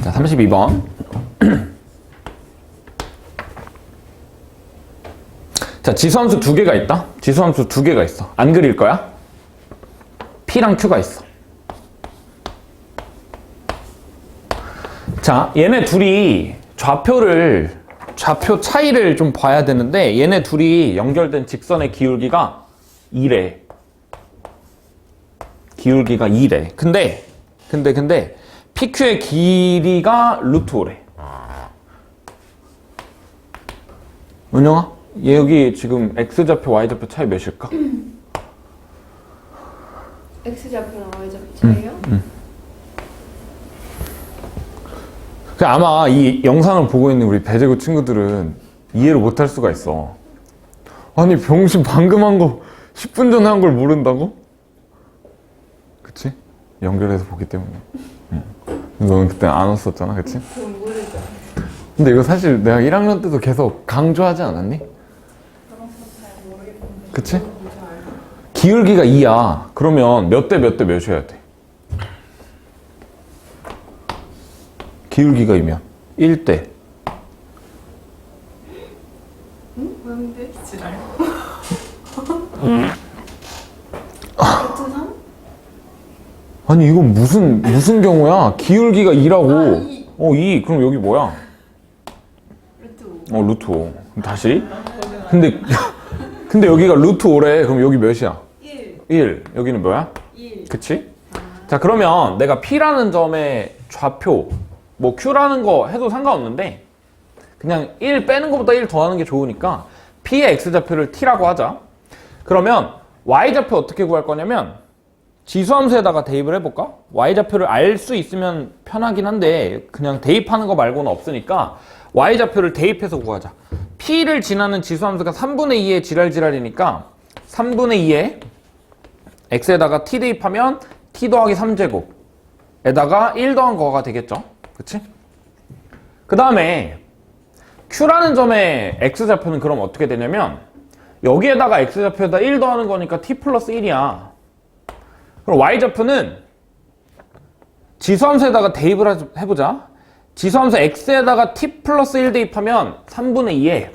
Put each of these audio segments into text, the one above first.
자, 32번. 자, 지수함수 두 개가 있다. 지수함수 두 개가 있어. 안 그릴 거야? P랑 Q가 있어. 자, 얘네 둘이 좌표 차이를 좀 봐야 되는데, 얘네 둘이 연결된 직선의 기울기가 2래. 기울기가 2래. 근데 PQ의 길이가 루트 5래. 은영아, 얘 여기 지금 X좌표, Y좌표 차이 몇일까? X좌표랑 Y좌표 차이요? 아마 이 영상을 보고 있는 우리 배재구 친구들은 이해를 못할 수가 있어. 아니, 병신 방금 한 거 10분 전에 한 걸 모른다고? 그치? 연결해서 보기 때문에. 너는 그때 안 왔었잖아, 그치? 그건 모르죠. 근데 이거 사실 내가 1학년 때도 계속 강조하지 않았니? 그치? 기울기가 2야. 그러면 몇 대 몇 대 몇이어야 돼? 기울기가 2면 1대. 응? 뭔데? 지랄. 루트 3? 아니, 이건 무슨 경우야? 기울기가 2라고. 2. 2. 그럼 여기 뭐야? 루트 5. 루트 5. 그럼 다시. 근데 여기가 루트 5래. 그럼 여기 몇이야? 1. 1. 여기는 뭐야? 1. 그치? 자, 그러면 내가 P라는 점의 좌표, 뭐 Q라는 거 해도 상관없는데, 그냥 1 빼는 것보다 1 더하는 게 좋으니까 P의 X좌표를 T라고 하자. 그러면 Y좌표 어떻게 구할 거냐면, 지수함수에다가 대입을 해볼까? Y좌표를 알 수 있으면 편하긴 한데, 그냥 대입하는 거 말고는 없으니까 Y좌표를 대입해서 구하자. P를 지나는 지수함수가 3분의 2의 지랄이니까 3분의 2에 X에다가 T 대입하면 T 더하기 3제곱에다가 1 더한 거가 되겠죠? 그치? 그 다음에 Q라는 점의 X좌표는 그럼 어떻게 되냐면, 여기에다가 X좌표에다 1 더하는 거니까 T 플러스 1이야. 그럼 Y좌표는 지수함수에다가 대입을 해보자. 지수함수 X에다가 T 플러스 1 대입하면 3분의 2에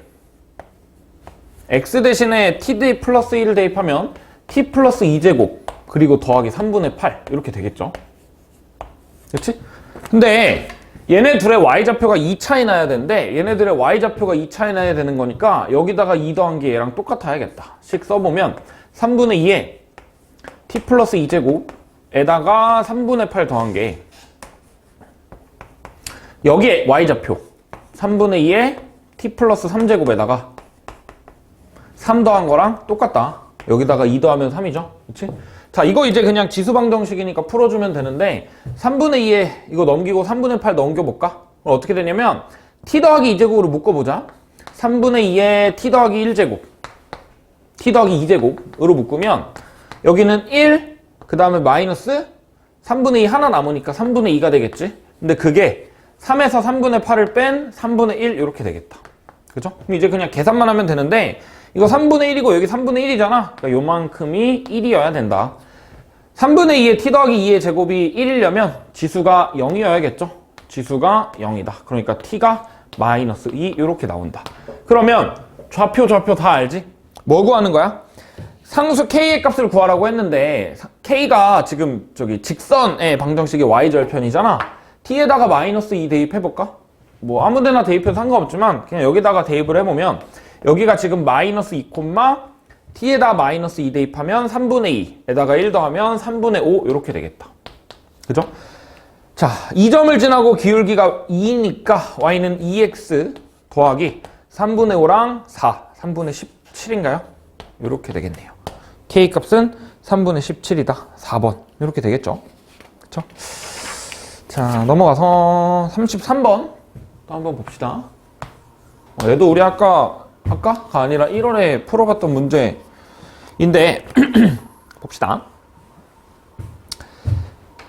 X 대신에 T 대입 플러스 1 대입하면 T 플러스 2제곱 그리고 더하기 3분의 8 이렇게 되겠죠? 그렇지? 근데 얘네 둘의 Y좌표가 2 차이 나야 되는데, 얘네들의 Y좌표가 2 차이 나야 되는 거니까 여기다가 2 더한 게 얘랑 똑같아야겠다. 식 써보면 3분의 2에 T 플러스 2제곱에다가 3분의 8 더한 게, 여기에 Y좌표 3분의 2에 T 플러스 3제곱에다가 3 더한 거랑 똑같다. 여기다가 2 더하면 3이죠. 그치? 자, 이거 이제 그냥 지수방정식이니까 풀어주면 되는데, 3분의 2에 이거 넘기고 3분의 8 넘겨볼까? 그럼 어떻게 되냐면 T 더하기 2제곱으로 묶어보자. 3분의 2에 T 더하기 1제곱 T 더하기 2제곱으로 묶으면 여기는 1, 그 다음에 마이너스 3분의 2 하나 남으니까 3분의 2가 되겠지? 근데 그게 3에서 3분의 8을 뺀 3분의 1 이렇게 되겠다. 그죠? 그럼 이제 그냥 계산만 하면 되는데, 이거 3분의 1이고 여기 3분의 1이잖아. 그러니까 요만큼이 1이어야 된다. 3분의 2에 t 더하기 2의 제곱이 1이려면 지수가 0이어야겠죠? 지수가 0이다. 그러니까 t가 마이너스 2 이렇게 나온다. 그러면 좌표 다 알지? 뭐 구하는 거야? 상수 k의 값을 구하라고 했는데, k가 지금 저기 직선의 방정식의 y절편이잖아. t에다가 마이너스 2 대입해볼까? 뭐 아무데나 대입해도 상관없지만 그냥 여기다가 대입을 해보면, 여기가 지금 마이너스 2, t에다 마이너스 2 대입하면 3분의 2에다가 1 더하면 3분의 5 이렇게 되겠다. 그죠? 자, 이 점을 지나고 기울기가 2니까 y는 2x 더하기 3분의 5랑 4, 3분의 17인가요? 이렇게 되겠네요. k 값은 3분의 17이다. 4번 이렇게 되겠죠? 그쵸? 자, 넘어가서 33번 또 한번 봅시다. 얘도 우리 아까가 아니라 1월에 풀어봤던 문제인데 봅시다.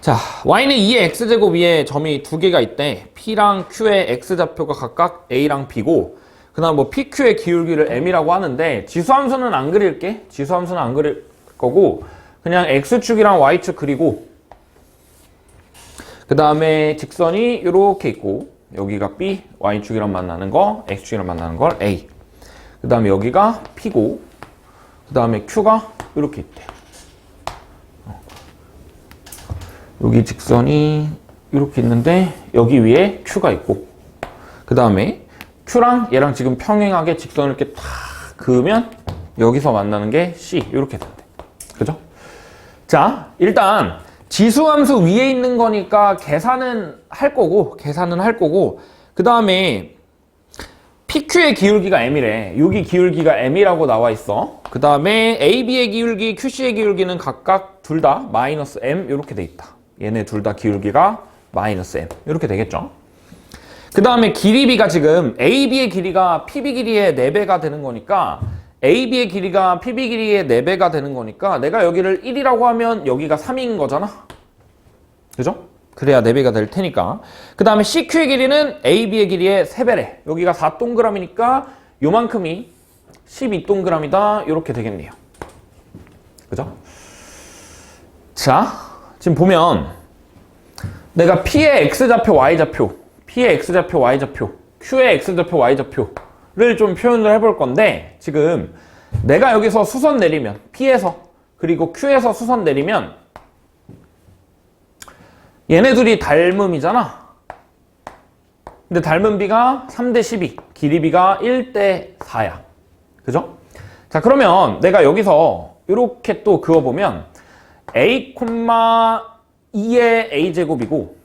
자, y는 2의 x제곱 위에 점이 두 개가 있대. p랑 q의 x좌표가 각각 a랑 b고, 그 다음 뭐 pq의 기울기를 m이라고 하는데, 지수함수는 안 그릴게. 지수함수는 안 그릴 거고 그냥 x축이랑 y축 그리고, 그 다음에 직선이 이렇게 있고 여기가 B, Y축이랑 만나는 거, X축이랑 만나는 걸 A. 그 다음에 여기가 P고 그 다음에 Q가 이렇게 있대. 여기 직선이 이렇게 있는데 여기 위에 Q가 있고 그 다음에 Q랑 얘랑 지금 평행하게 직선을 이렇게 탁 그으면 여기서 만나는 게 C 이렇게 된대. 그죠? 자, 일단 지수함수 위에 있는 거니까 계산은 할 거고 그 다음에 PQ의 기울기가 M이래. 여기 기울기가 M이라고 나와 있어. 그 다음에 AB의 기울기, QC의 기울기는 각각 둘 다 마이너스 M 이렇게 돼 있다. 얘네 둘 다 기울기가 마이너스 M 이렇게 되겠죠. 그 다음에 길이 B가 지금 AB의 길이가 PB 길이의 4배가 되는 거니까 AB의 길이가 PB 길이의 4배가 되는 거니까 내가 여기를 1이라고 하면 여기가 3인 거잖아. 그죠? 그래야 4배가 될 테니까. 그 다음에 CQ의 길이는 AB의 길이의 3배래. 여기가 4동그라미니까 요만큼이 12동그라미다. 이렇게 되겠네요. 그죠? 자, 지금 보면 내가 P의 X좌표, Y좌표, P의 X좌표, Y좌표, Q의 X좌표, Y좌표를 좀 표현을 해볼 건데 지금 내가 여기서 수선 내리면 P에서 그리고 Q에서 수선 내리면 얘네 둘이 닮음이잖아. 근데 닮은 B가 3대 12, 길이 B가 1대 4야. 그죠? 자, 그러면 내가 여기서 이렇게 또 그어보면 A, 2의 A제곱이고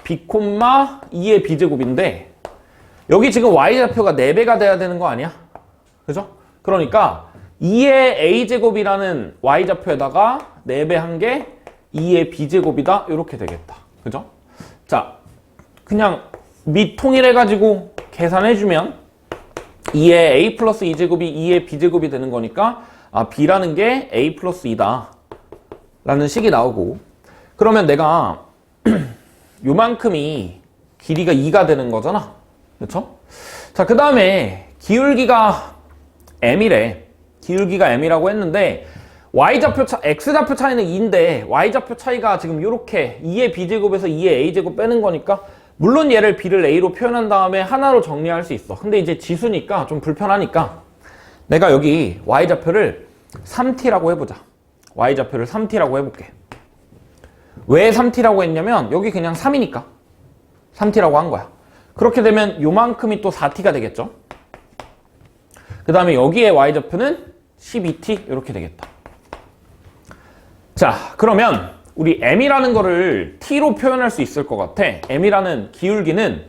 B, 2의 B제곱인데 여기 지금 Y좌표가 4배가 돼야 되는 거 아니야? 그죠? 그러니까 2의 A제곱이라는 Y좌표에다가 4배 한 게 2의 B제곱이다. 이렇게 되겠다. 그죠? 자, 그냥 미통일해가지고 계산해주면 2의 A 플러스 2제곱이 2의 B제곱이 되는 거니까 아, B라는 게 A 플러스 2다. 라는 식이 나오고 그러면 내가 요만큼이 길이가 2가 되는 거잖아. 그쵸? 자, 그 다음에 기울기가 M이래. 기울기가 M이라고 했는데 Y좌표 X좌표 차이는 2인데 Y좌표 차이가 지금 이렇게 2의 B제곱에서 2의 A제곱 빼는 거니까 물론 얘를 B를 A로 표현한 다음에 하나로 정리할 수 있어. 근데 이제 지수니까 좀 불편하니까 내가 여기 Y좌표를 3T라고 해보자. Y좌표를 3T라고 해볼게. 왜 3T라고 했냐면 여기 그냥 3이니까 3T라고 한 거야. 그렇게 되면 요만큼이 또 4T가 되겠죠. 그 다음에 여기에 Y좌표는 12T 이렇게 되겠다. 자, 그러면 우리 M이라는 거를 T로 표현할 수 있을 것 같아. M이라는 기울기는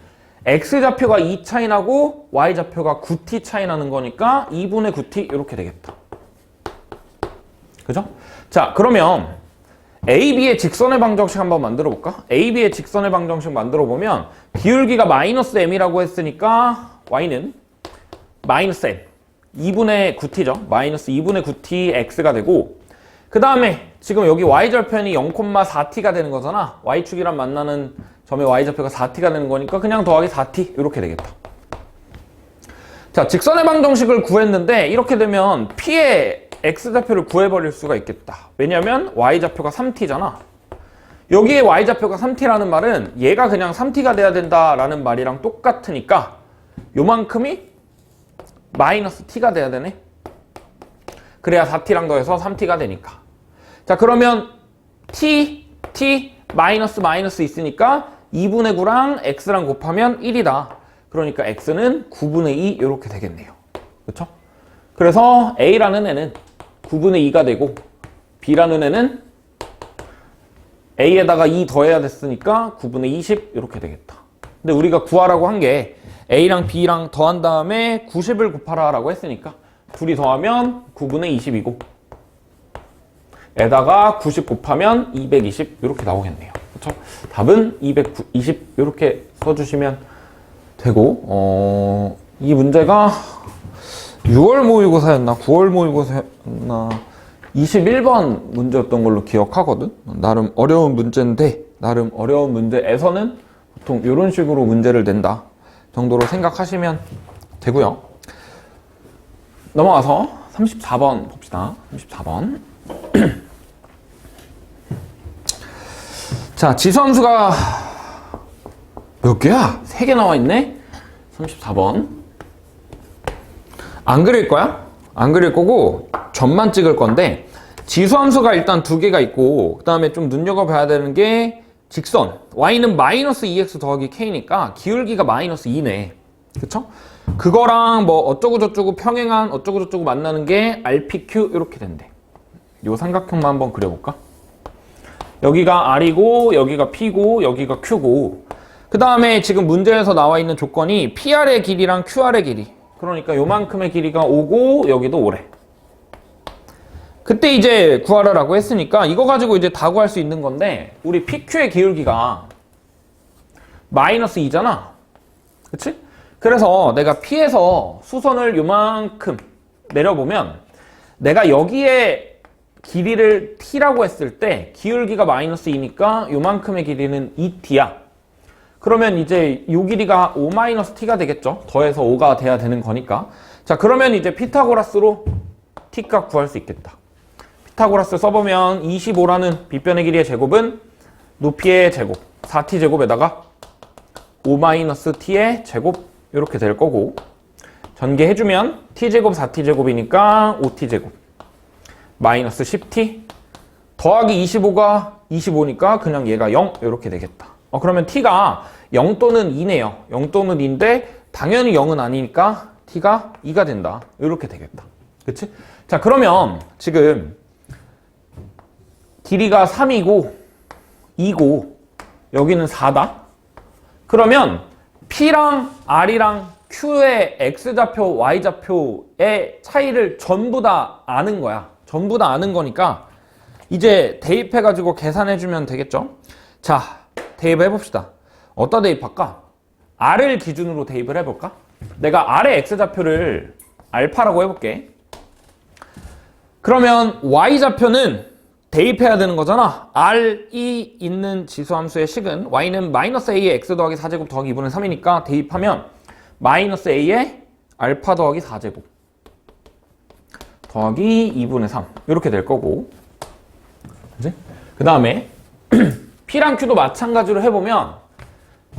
X좌표가 2 차이 나고 Y좌표가 9T 차이 나는 거니까 2분의 9T 이렇게 되겠다. 그죠? 자, 그러면 AB의 직선의 방정식 한번 만들어 볼까? AB의 직선의 방정식 만들어 보면 기울기가 마이너스 M이라고 했으니까 Y는 마이너스 M 2분의 9T죠. 마이너스 2분의 9T X가 되고 그 다음에 지금 여기 Y절편이 0,4T가 되는 거잖아. Y축이랑 만나는 점의 Y좌표가 4T가 되는 거니까 그냥 더하기 4T 이렇게 되겠다. 자, 직선의 방정식을 구했는데 이렇게 되면 P의 X좌표를 구해버릴 수가 있겠다. 왜냐면 Y좌표가 3T잖아. 여기에 Y좌표가 3T라는 말은 얘가 그냥 3T가 돼야 된다라는 말이랑 똑같으니까 요만큼이 마이너스 T가 돼야 되네. 그래야 4T랑 더해서 3T가 되니까. 자, 그러면 T, 마이너스 있으니까 2분의 9랑 X랑 곱하면 1이다. 그러니까 X는 9분의 2 이렇게 되겠네요. 그렇죠? 그래서 A라는 애는 9분의 2가 되고 B라는 애는 A에다가 2 더해야 됐으니까 9분의 20 이렇게 되겠다. 근데 우리가 구하라고 한 게 A랑 B랑 더한 다음에 90을 곱하라 라고 했으니까 둘이 더하면 9분의 20이고 에다가 90 곱하면 220 이렇게 나오겠네요. 그렇죠? 답은 220 이렇게 써주시면 되고 이 문제가 6월 모의고사였나 9월 모의고사였나 21번 문제였던 걸로 기억하거든. 나름 어려운 문제인데 나름 어려운 문제에서는 보통 이런 식으로 문제를 낸다 정도로 생각하시면 되고요. 넘어가서 34번 봅시다. 34번. 자, 지수함수가 몇 개야? 3개 나와 있네? 34번. 안 그릴 거야? 안 그릴 거고 점만 찍을 건데 지수함수가 일단 2개가 있고 그 다음에 좀 눈여겨봐야 되는 게 직선 y는 마이너스 2x 더하기 k니까 기울기가 마이너스 2네. 그쵸? 그거랑 뭐 어쩌고저쩌고 평행한 어쩌고저쩌고 만나는 게 RPQ 이렇게 된대. 요 삼각형만 한번 그려볼까? 여기가 R이고 여기가 P고 여기가 Q고 그 다음에 지금 문제에서 나와 있는 조건이 PR의 길이랑 QR의 길이 그러니까 요만큼의 길이가 5고 여기도 5래. 그때 이제 구하라라고 했으니까 이거 가지고 이제 다 구할 수 있는 건데 우리 PQ의 기울기가 마이너스 2잖아. 그치? 그래서 내가 P에서 수선을 요만큼 내려보면 내가 여기에 길이를 T라고 했을 때 기울기가 마이너스 2니까 요만큼의 길이는 2T야. 그러면 이제 요 길이가 5-T가 되겠죠. 더해서 5가 돼야 되는 거니까. 자, 그러면 이제 피타고라스로 T값 구할 수 있겠다. 피타고라스 써보면 25라는 빗변의 길이의 제곱은 높이의 제곱 4T제곱에다가 5-T의 제곱 이렇게 될 거고 전개해주면 T제곱 4T제곱이니까 5T제곱 마이너스 10T 더하기 25가 25니까 그냥 얘가 0 이렇게 되겠다. 그러면 T가 0 또는 2네요. 0 또는 2인데 당연히 0은 아니니까 T가 2가 된다. 이렇게 되겠다. 그치? 자, 그러면 지금 길이가 3이고 2고 여기는 4다. 그러면 P랑 R이랑 Q의 X좌표, Y좌표의 차이를 전부 다 아는 거야. 전부 다 아는 거니까 이제 대입해가지고 계산해주면 되겠죠? 자, 대입해봅시다. 어디다 대입할까? R을 기준으로 대입을 해볼까? 내가 R의 X좌표를 알파라고 해볼게. 그러면 Y좌표는 대입해야 되는 거잖아. R이 있는 지수함수의 식은 Y는 마이너스 A의 X 더하기 4제곱 더하기 2분의 3이니까 대입하면 마이너스 A의 알파 더하기 4제곱 더하기 2분의 3 이렇게 될 거고 그치? 그 다음에 P랑 Q도 마찬가지로 해보면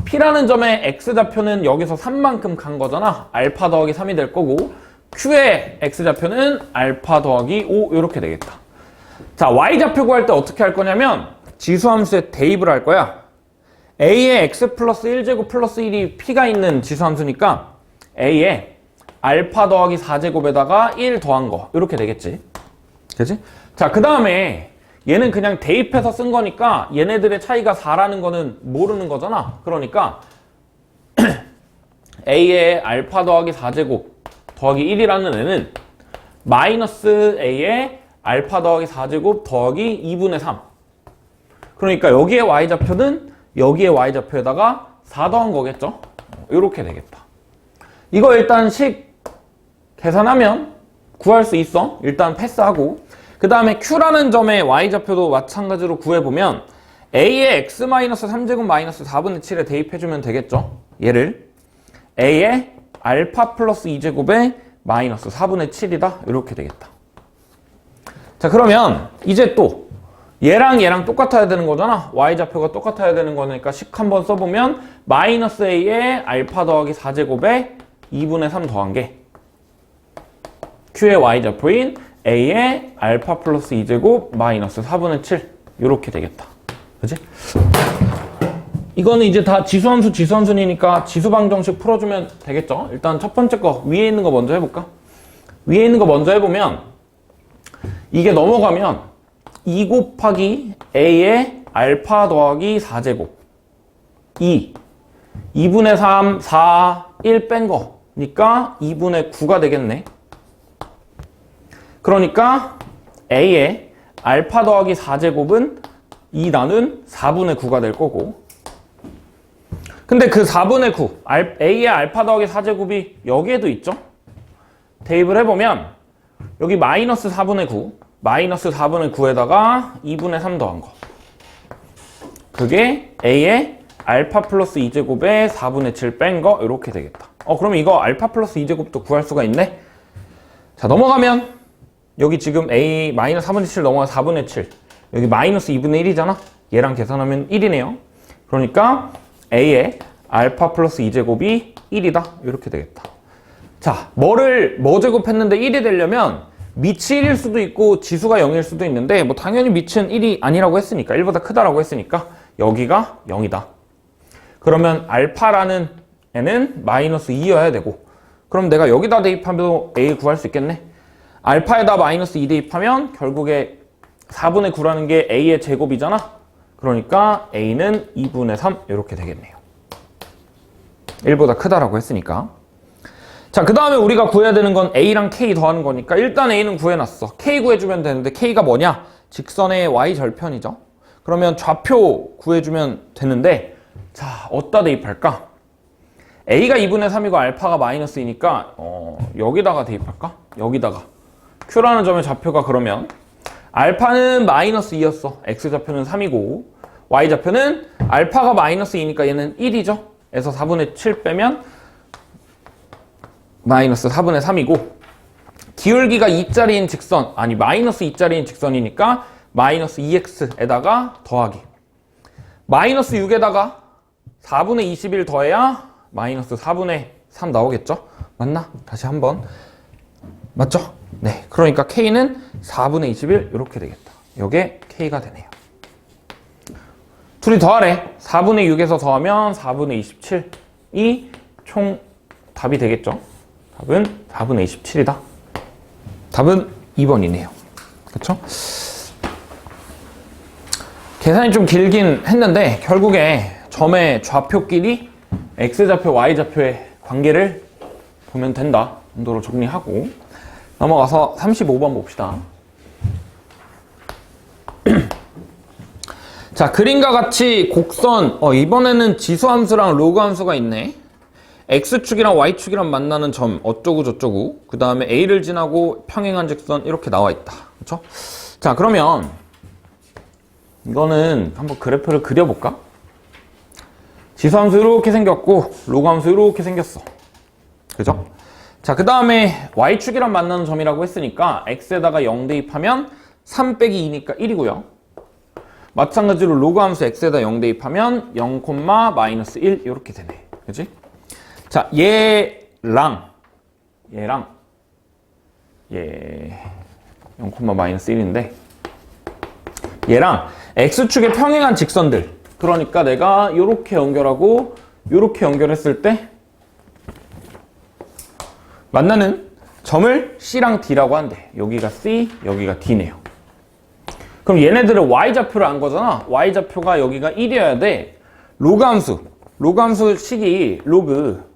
P라는 점의 X좌표는 여기서 3만큼 간 거잖아. 알파 더하기 3이 될 거고 Q의 X좌표는 알파 더하기 5 이렇게 되겠다. 자, Y좌표 구할 때 어떻게 할 거냐면 지수함수에 대입을 할 거야. A의 X 플러스 1제곱 플러스 1이 P가 있는 지수함수니까 A의 알파 더하기 4제곱에다가 1 더한 거 이렇게 되겠지. 그치? 자, 그 다음에 얘는 그냥 대입해서 쓴 거니까 얘네들의 차이가 4라는 거는 모르는 거잖아. 그러니까 A의 알파 더하기 4제곱 더하기 1이라는 애는 마이너스 A의 알파 더하기 4제곱 더하기 2분의 3 그러니까 여기에 Y좌표는 여기에 Y좌표에다가 4 더한 거겠죠? 이렇게 되겠다. 이거 일단 식 계산하면 구할 수 있어. 일단 패스하고 그 다음에 Q라는 점의 Y좌표도 마찬가지로 구해보면 A의 X-3제곱 마이너스 4분의 7에 대입해주면 되겠죠? 얘를 A의 알파 플러스 2제곱에 마이너스 4분의 7이다. 이렇게 되겠다. 자, 그러면 이제 또 얘랑 얘랑 똑같아야 되는 거잖아. Y좌표가 똑같아야 되는 거니까 식 한번 써보면 마이너스 A의 알파 더하기 4제곱에 2분의 3 더한 게 Q의 Y좌표인 A의 알파 플러스 2제곱 마이너스 4분의 7 이렇게 되겠다. 그치? 이거는 이제 다 지수함수니까 지수방정식 풀어주면 되겠죠? 일단 첫 번째 거 위에 있는 거 먼저 해볼까? 위에 있는 거 먼저 해보면 이게 넘어가면 2 곱하기 A의 알파 더하기 4제곱 2분의 3, 4, 1 뺀 거니까 2분의 9가 되겠네. 그러니까 A의 알파 더하기 4제곱은 2 나눈 4분의 9가 될 거고 근데 그 4분의 9 A의 알파 더하기 4제곱이 여기에도 있죠? 대입을 해보면 여기 마이너스 4분의 9 마이너스 4분의 9에다가 2분의 3 더한 거 그게 A의 알파 플러스 2제곱에 4분의 7 뺀 거 이렇게 되겠다. 그럼 이거 알파 플러스 2제곱도 구할 수가 있네. 자, 넘어가면 여기 지금 A 마이너스 4분의 7 넘어가 4분의 7 여기 마이너스 2분의 1이잖아. 얘랑 계산하면 1이네요. 그러니까 A의 알파 플러스 2제곱이 1이다. 이렇게 되겠다. 자, 뭐 제곱했는데 1이 되려면 밑이 1일 수도 있고 지수가 0일 수도 있는데 뭐 당연히 밑은 1이 아니라고 했으니까 1보다 크다라고 했으니까 여기가 0이다. 그러면 알파라는 애는 마이너스 2여야 되고 그럼 내가 여기다 대입하면 A 구할 수 있겠네. 알파에다 마이너스 2 대입하면 결국에 4분의 9라는 게 A의 제곱이잖아. 그러니까 A는 2분의 3 이렇게 되겠네요. 1보다 크다라고 했으니까. 자, 그 다음에 우리가 구해야 되는 건 A랑 K 더하는 거니까 일단 A는 구해놨어. K 구해주면 되는데 K가 뭐냐? 직선의 Y절편이죠. 그러면 좌표 구해주면 되는데 자, 어디다 대입할까? A가 2분의 3이고 알파가 마이너스 2니까 여기다가 대입할까? 여기다가 Q라는 점의 좌표가 그러면 알파는 마이너스 2였어. X좌표는 3이고 Y좌표는 알파가 마이너스 2니까 얘는 1이죠. 그래서 4분의 7 빼면 마이너스 4분의 3이고 기울기가 2짜리인 직선, 아니 마이너스 2짜리인 직선이니까 마이너스 2x에다가 더하기 마이너스 6에다가 4분의 21 더해야 마이너스 4분의 3 나오겠죠? 맞나? 다시 한번 맞죠? 네, 그러니까 K는 4분의 21 이렇게 되겠다. 요게 K가 되네요. 둘이 더하래. 4분의 6에서 더하면 4분의 27이 총 답이 되겠죠? 답은 4분의 27이다. 답은 2번이네요. 그쵸? 계산이 좀 길긴 했는데 결국에 점의 좌표끼리 X좌표, Y좌표의 관계를 보면 된다 정도로 정리하고 넘어가서 35번 봅시다. 자, 그림과 같이 곡선, 이번에는 지수함수랑 로그함수가 있네. X축이랑 Y축이랑 만나는 점 어쩌고 저쩌고 그 다음에 A를 지나고 평행한 직선 이렇게 나와 있다. 그쵸? 자, 그러면 이거는 한번 그래프를 그려볼까? 지수함수 이렇게 생겼고 로그함수 이렇게 생겼어. 그죠? 자, 그 다음에 Y축이랑 만나는 점이라고 했으니까 X에다가 0 대입하면 3 빼기 2니까 1이고요. 마찬가지로 로그함수 X에다 0 대입하면 0, 마이너스 1 이렇게 되네. 그치? 자, 얘랑 얘 0, 마이너스 1인데 얘랑 X축의 평행한 직선들, 그러니까 내가 이렇게 연결하고 이렇게 연결했을 때 만나는 점을 C랑 D라고 한대. 여기가 C, 여기가 D네요. 그럼 얘네들은 Y좌표를 안 거잖아. Y좌표가 여기가 1이어야 돼. 로그함수 식이 로그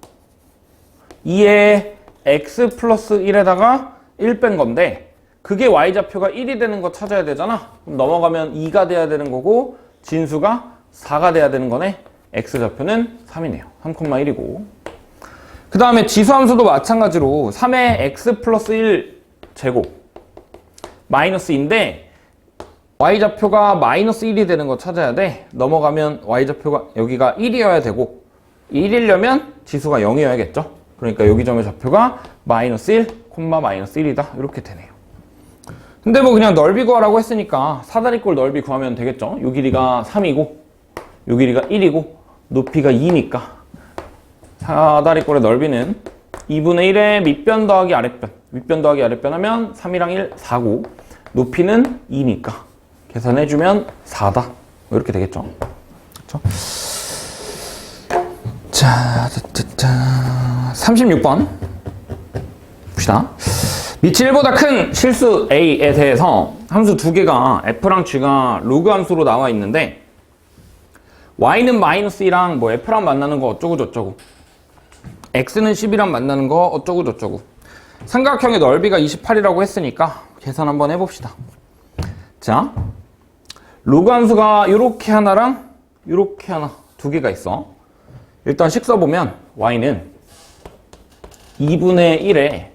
2의 X 플러스 1에다가 1 뺀 건데 그게 Y좌표가 1이 되는 거 찾아야 되잖아. 그럼 넘어가면 2가 돼야 되는 거고 진수가 4가 돼야 되는 거네. X좌표는 3이네요. 3,1이고 그 다음에 지수함수도 마찬가지로 3의 X 플러스 1 제곱 마이너스 2인데 Y좌표가 마이너스 1이 되는 거 찾아야 돼. 넘어가면 Y좌표가 여기가 1이어야 되고 1이려면 지수가 0이어야겠죠. 그러니까 여기 점의 좌표가 마이너스 1, 마이너스 1이다. 이렇게 되네요. 근데 뭐 그냥 넓이 구하라고 했으니까 사다리꼴 넓이 구하면 되겠죠. 요 길이가 3이고 요 길이가 1이고 높이가 2니까 사다리꼴의 넓이는 2분의 1의 밑변 더하기 아랫변, 윗변 더하기 아랫변 하면 3이랑 1, 4고 높이는 2니까 계산해주면 4다. 뭐 이렇게 되겠죠. 그렇죠? 자, 36번 봅시다. 밑이 1보다 큰 실수 A에 대해서 함수 두 개가 F랑 G가 로그 함수로 나와 있는데 Y는 마이너스 2랑 뭐 F랑 만나는 거 어쩌고 저쩌고 X는 10이랑 만나는 거 어쩌고 저쩌고 삼각형의 넓이가 28이라고 했으니까 계산 한번 해봅시다. 자, 로그 함수가 이렇게 하나랑 이렇게 하나 두 개가 있어. 일단 식 써보면 Y는 2분의 1에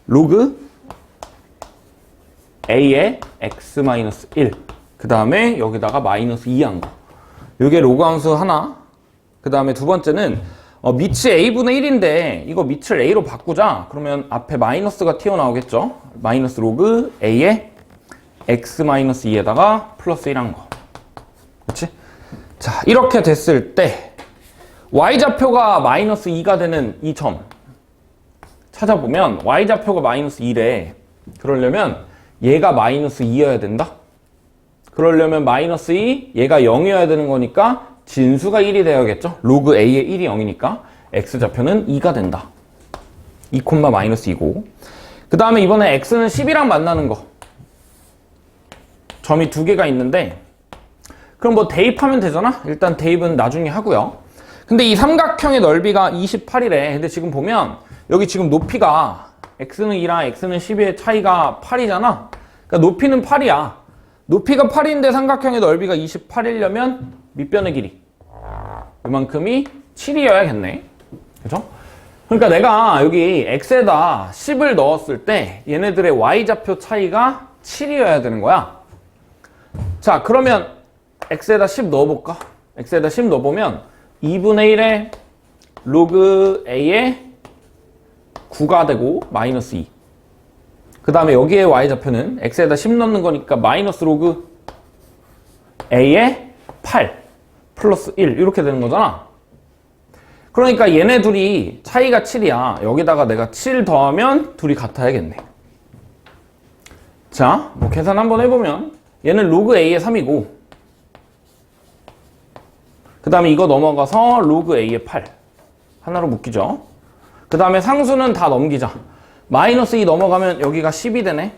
로그 A의 X-1 그 다음에 여기다가 마이너스 2 한 거 이게 로그 함수 하나. 그 다음에 두 번째는 밑이 A분의 1인데 이거 밑을 A로 바꾸자. 그러면 앞에 마이너스가 튀어나오겠죠. 마이너스 로그 A의 X-2에다가 플러스 1 한 거. 그렇지? 자, 이렇게 됐을 때 y좌표가 마이너스 2가 되는 이 점 찾아보면 y좌표가 마이너스 2래. 그러려면 얘가 마이너스 2여야 된다. 그러려면 마이너스 2, 얘가 0이어야 되는 거니까 진수가 1이 되어야겠죠. 로그 a의 1이 0이니까 x좌표는 2가 된다. 2, 마이너스 2고, 그 다음에 이번에 x는 10이랑 만나는 거, 점이 두 개가 있는데, 그럼 뭐 대입하면 되잖아. 일단 대입은 나중에 하고요. 근데 이 삼각형의 넓이가 28이래. 근데 지금 보면 여기 지금 높이가 x는 2랑 x는 10의 차이가 8이잖아. 그러니까 높이는 8이야. 높이가 8인데 삼각형의 넓이가 28이려면 밑변의 길이 이만큼이 7이어야겠네. 그죠? 그러니까 내가 여기 x에다 10을 넣었을 때 얘네들의 y좌표 차이가 7이어야 되는 거야. 자, 그러면 x에다 10 넣어볼까? x에다 10 넣어보면 2분의 1에 로그 a의 9가 되고 마이너스 2. 그 다음에 여기에 y좌표는 x에다 10 넣는 거니까 마이너스 로그 a의 8 플러스 1 이렇게 되는 거잖아. 그러니까 얘네 둘이 차이가 7이야. 여기다가 내가 7 더하면 둘이 같아야겠네. 자, 뭐 계산 한번 해보면 얘는 로그 a의 3이고, 그 다음에 이거 넘어가서 로그 a의 8 하나로 묶이죠. 그 다음에 상수는 다 넘기자. 마이너스 2 넘어가면 여기가 10이 되네.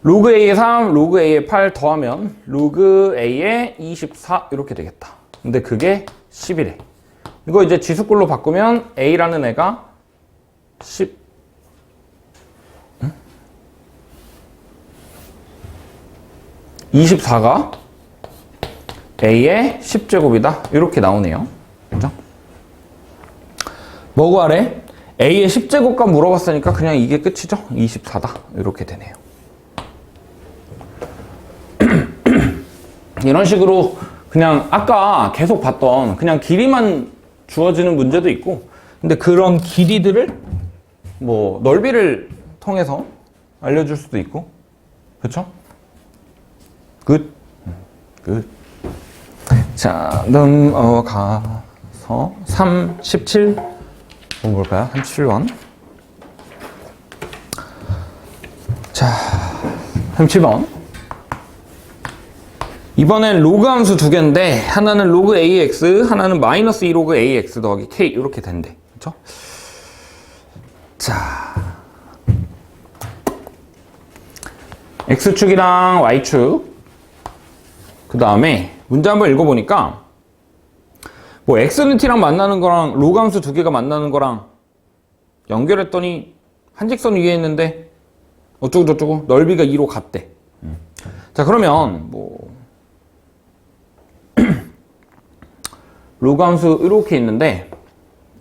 로그 a의 3, 로그 a의 8 더하면 로그 a의 24 이렇게 되겠다. 근데 그게 10이래. 이거 이제 지수꼴로 바꾸면 a라는 애가 10 24가 a의 10제곱이다. 이렇게 나오네요. 그죠? 뭐고 하래? a의 10제곱값 물어봤으니까 그냥 이게 끝이죠. 24다. 이렇게 되네요. 이런 식으로 그냥 아까 계속 봤던 그냥 길이만 주어지는 문제도 있고, 근데 그런 길이들을 뭐 넓이를 통해서 알려줄 수도 있고, 그렇죠? 끝. 자, 넘어가서 37 볼까요? 37번. 자, 37번. 이번엔 로그 함수 두 개인데 하나는 로그 ax, 하나는 마이너스 2 로그 ax 더하기 k 이렇게 된대. 그렇죠? 자, x축이랑 y축, 그 다음에 문제 한번 읽어보니까 뭐 x는 t랑 만나는 거랑 로그 함수 두 개가 만나는 거랑 연결했더니 한 직선 위에 있는데 어쩌고 저쩌고 넓이가 2로 같대. 자, 그러면 뭐 로그 함수 이렇게 있는데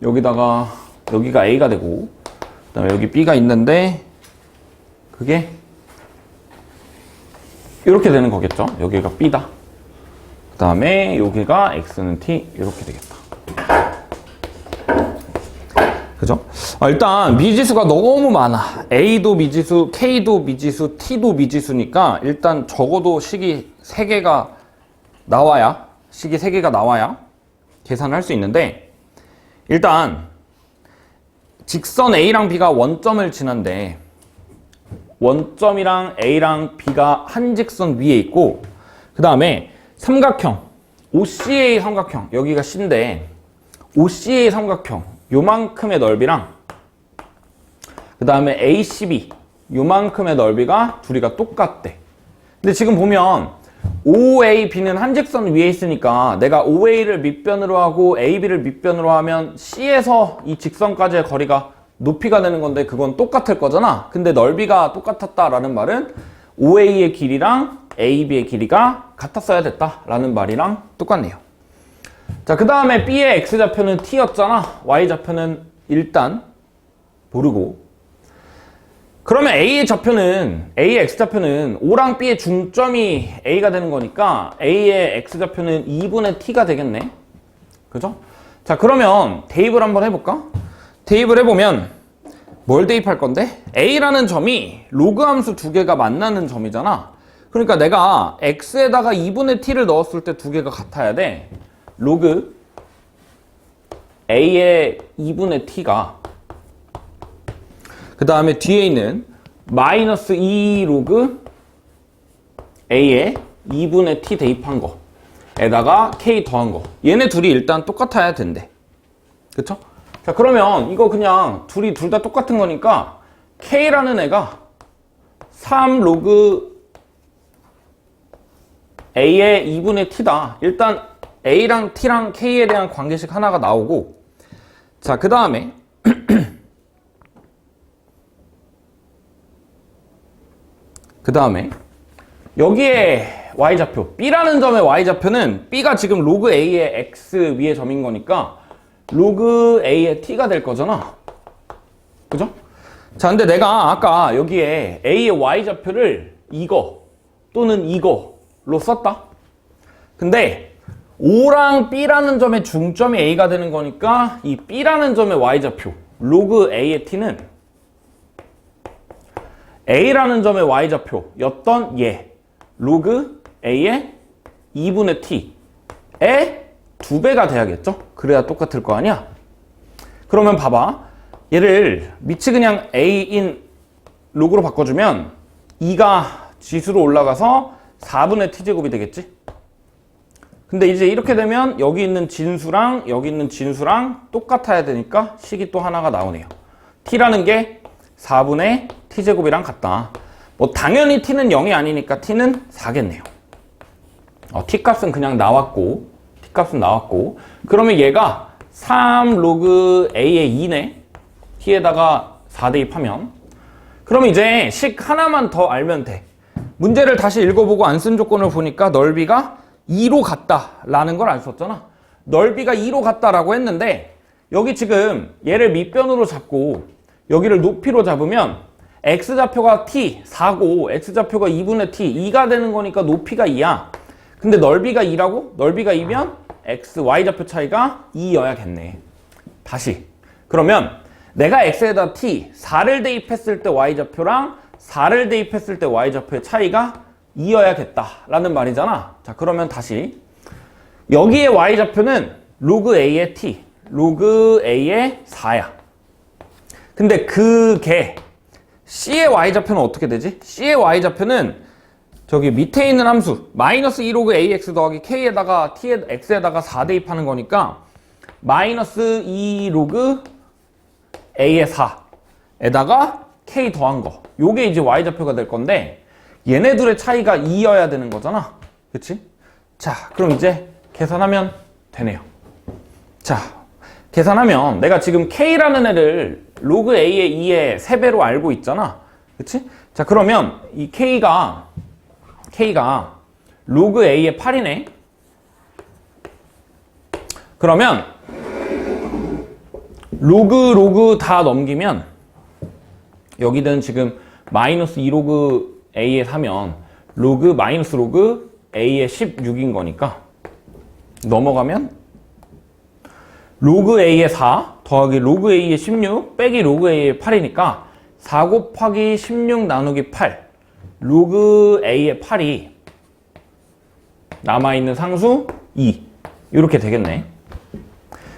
여기다가 여기가 a가 되고, 그 다음에 여기 b가 있는데 그게 이렇게 되는 거겠죠. 여기가 b다. 그 다음에 여기가 x는 t 이렇게 되겠다. 그죠? 일단 미지수가 너무 많아. a도 미지수, k도 미지수, t도 미지수니까 일단 적어도 식이 3개가 나와야, 식이 3개가 나와야 계산을 할 수 있는데, 일단 직선 a랑 b가 원점을 지난데 원점이랑 a랑 b가 한 직선 위에 있고, 그 다음에 삼각형 OCA 삼각형, 여기가 C인데 OCA 삼각형 요만큼의 넓이랑 그 다음에 ACB 요만큼의 넓이가 둘이가 똑같대. 근데 지금 보면 OAB는 한 직선 위에 있으니까 내가 OA를 밑변으로 하고 AB를 밑변으로 하면 C에서 이 직선까지의 거리가 높이가 되는 건데 그건 똑같을 거잖아. 근데 넓이가 똑같았다라는 말은 OA의 길이랑 AB의 길이가 같았어야 됐다라는 말이랑 똑같네요. 자, 그 다음에 B의 X좌표는 T였잖아. Y좌표는 일단 모르고, 그러면 A의 좌표는, A의 X좌표는 O랑 B의 중점이 A가 되는 거니까 A의 X좌표는 2분의 T가 되겠네. 그죠? 자, 그러면 대입을 한번 해볼까? 대입을 해보면 뭘 대입할 건데? A라는 점이 로그 함수 두 개가 만나는 점이잖아. 그러니까 내가 X에다가 2분의 T를 넣었을 때 두 개가 같아야 돼. 로그 A의 2분의 T가 그 다음에 뒤에 있는 마이너스 2 로그 A의 2분의 T 대입한 거에다가 K 더한 거. 얘네 둘이 일단 똑같아야 된대. 그쵸? 자, 그러면 이거 그냥 둘 다 똑같은 거니까 K라는 애가 3 로그 A의 2분의 T다. 일단 A랑 T랑 K에 대한 관계식 하나가 나오고, 자, 그 다음에 여기에 y좌표 B라는 점의 y좌표는 B가 지금 로그 A의 x 위의 점인 거니까 로그 A의 T가 될 거잖아. 그죠? 자, 근데 내가 아까 여기에 A의 y좌표를 이거 또는 이거로 썼다. 근데 O랑 B라는 점의 중점이 A가 되는 거니까 이 B라는 점의 y좌표 로그 A의 T는 A라는 점의 y좌표였던 얘 로그 A의 2분의 T의 2배가 돼야겠죠? 그래야 똑같을 거 아니야? 그러면 봐봐. 얘를 밑이 그냥 A인 로그로 바꿔주면 2가 지수로 올라가서 4분의 T제곱이 되겠지? 근데 이제 이렇게 되면 여기 있는 진수랑 여기 있는 진수랑 똑같아야 되니까 식이 또 하나가 나오네요. T라는 게 4분의 T제곱이랑 같다. 뭐 당연히 T는 0이 아니니까 T는 4겠네요. T값은 그냥 나왔고 T값은 나왔고 그러면 얘가 3 로그 A의 2네. T에다가 4 대입하면 그럼 이제 식 하나만 더 알면 돼. 문제를 다시 읽어보고 안 쓴 조건을 보니까 넓이가 2로 같다라는 걸 알 수 없잖아. 넓이가 2로 같다라고 했는데 여기 지금 얘를 밑변으로 잡고 여기를 높이로 잡으면 x좌표가 t 4고 x좌표가 2분의 t 2가 되는 거니까 높이가 2야. 근데 넓이가 2라고? 넓이가 2면 x, y좌표 차이가 2여야겠네. 다시. 그러면 내가 x에다 t 4를 대입했을 때 y좌표랑 4를 대입했을 때 y좌표의 차이가 2여야겠다라는 말이잖아. 자, 그러면 다시 여기에 y좌표는 로그 a의 t, 로그 a의 4야. 근데 그게 C의 y좌표는 어떻게 되지? C의 y좌표는 저기 밑에 있는 함수 마이너스 2 로그 ax 더하기 k에다가 t에 x에다가 4 대입하는 거니까 마이너스 2 로그 a의 4에다가 k 더한 거 요게 이제 y좌표가 될 건데 얘네들의 차이가 2여야 되는 거잖아. 그치? 자, 그럼 이제 계산하면 되네요. 자, 계산하면 내가 지금 k라는 애를 로그 a의 2의 3배로 알고 있잖아. 그치? 자, 그러면 이 k가 로그 a의 8이네. 그러면 로그 다 넘기면 여기는 지금 마이너스 2 로그 a의 4면 마이너스 로그 a의 16인 거니까 넘어가면 로그 a의 4 더하기 로그 a의 16 빼기 로그 a의 8이니까 4 곱하기 16 나누기 8 로그 a의 8이 남아있는 상수 2 이렇게 되겠네.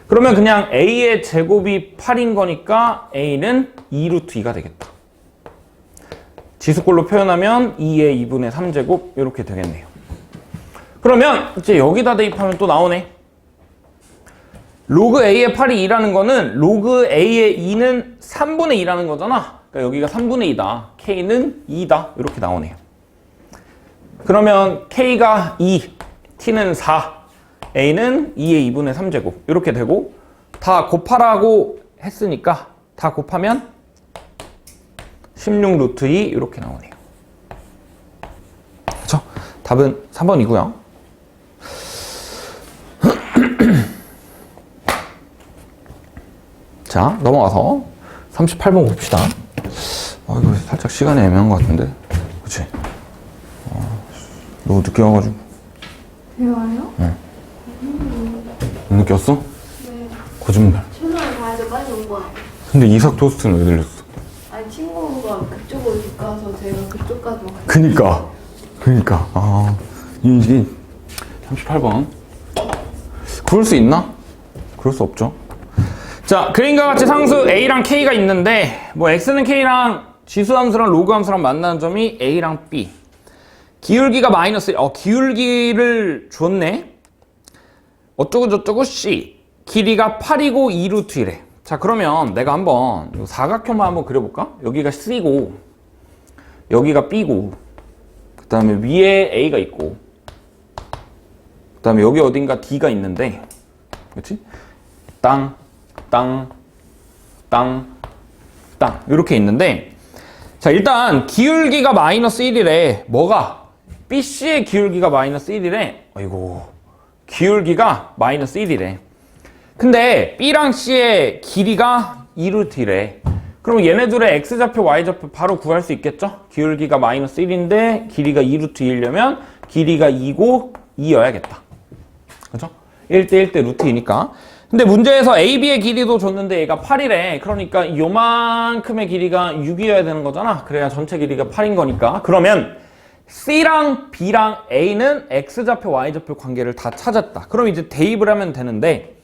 그러면 그냥 a의 제곱이 8인 거니까 a는 2루트 2가 되겠다. 지수꼴로 표현하면 2의 2분의 3제곱 이렇게 되겠네요. 그러면 이제 여기다 대입하면 또 나오네. 로그 a의 8이 2라는 거는 로그 a의 2는 3분의 2라는 거잖아. 그러니까 여기가 3분의 2다. k는 2다. 이렇게 나오네요. 그러면 k가 2, t는 4, a는 2의 2분의 3제곱 이렇게 되고 다 곱하라고 했으니까 다 곱하면 16 루트 2 이렇게 나오네요. 그렇죠? 답은 3번이고요. 자, 넘어가서 38번 봅시다. 이거 살짝 시간이 애매한 것 같은데. 그치? 너무 늦게 와가지고. 왜 와요? 응. 못 늦게 왔어? 네. 거짓말. 출근을 가야죠. 빨리 온 거야. 근데 이삭 토스트는 왜 들렸어? 아니 친구가 그쪽으로 가서 제가 그쪽까지 왔어요. 그니까. 이게 38번. 구할 수 있나? 그럴 수 없죠. 자, 그림과 같이 상수 A랑 K가 있는데 뭐 X는 K랑 지수함수랑 로그함수랑 만나는 점이 A랑 B. 기울기가 마이너스 1. 기울기를 줬네. 어쩌고 저쩌고 C. 길이가 8이고 2루트 1에. 자, 그러면 내가 한번 이 사각형만 한번 그려볼까? 여기가 C고 여기가 B고 그 다음에 위에 A가 있고 그 다음에 여기 어딘가 D가 있는데 그렇지? 땅, 땅, 땅, 땅 이렇게 있는데 자, 일단 기울기가 마이너스 1이래. 뭐가? BC의 기울기가 마이너스 1이래. 아이고, 기울기가 마이너스 1이래. 근데 B랑 C의 길이가 2루트이래. 그럼 얘네들의 X좌표, Y좌표 바로 구할 수 있겠죠? 기울기가 마이너스 1인데 길이가 2루트 2이려면 길이가 2고 2여야겠다. 그죠? 1대 1대 루트 2니까. 근데 문제에서 AB의 길이도 줬는데 얘가 8이래. 그러니까 요만큼의 길이가 6이어야 되는 거잖아. 그래야 전체 길이가 8인 거니까. 그러면 C랑 B랑 A는 X좌표, Y좌표 관계를 다 찾았다. 그럼 이제 대입을 하면 되는데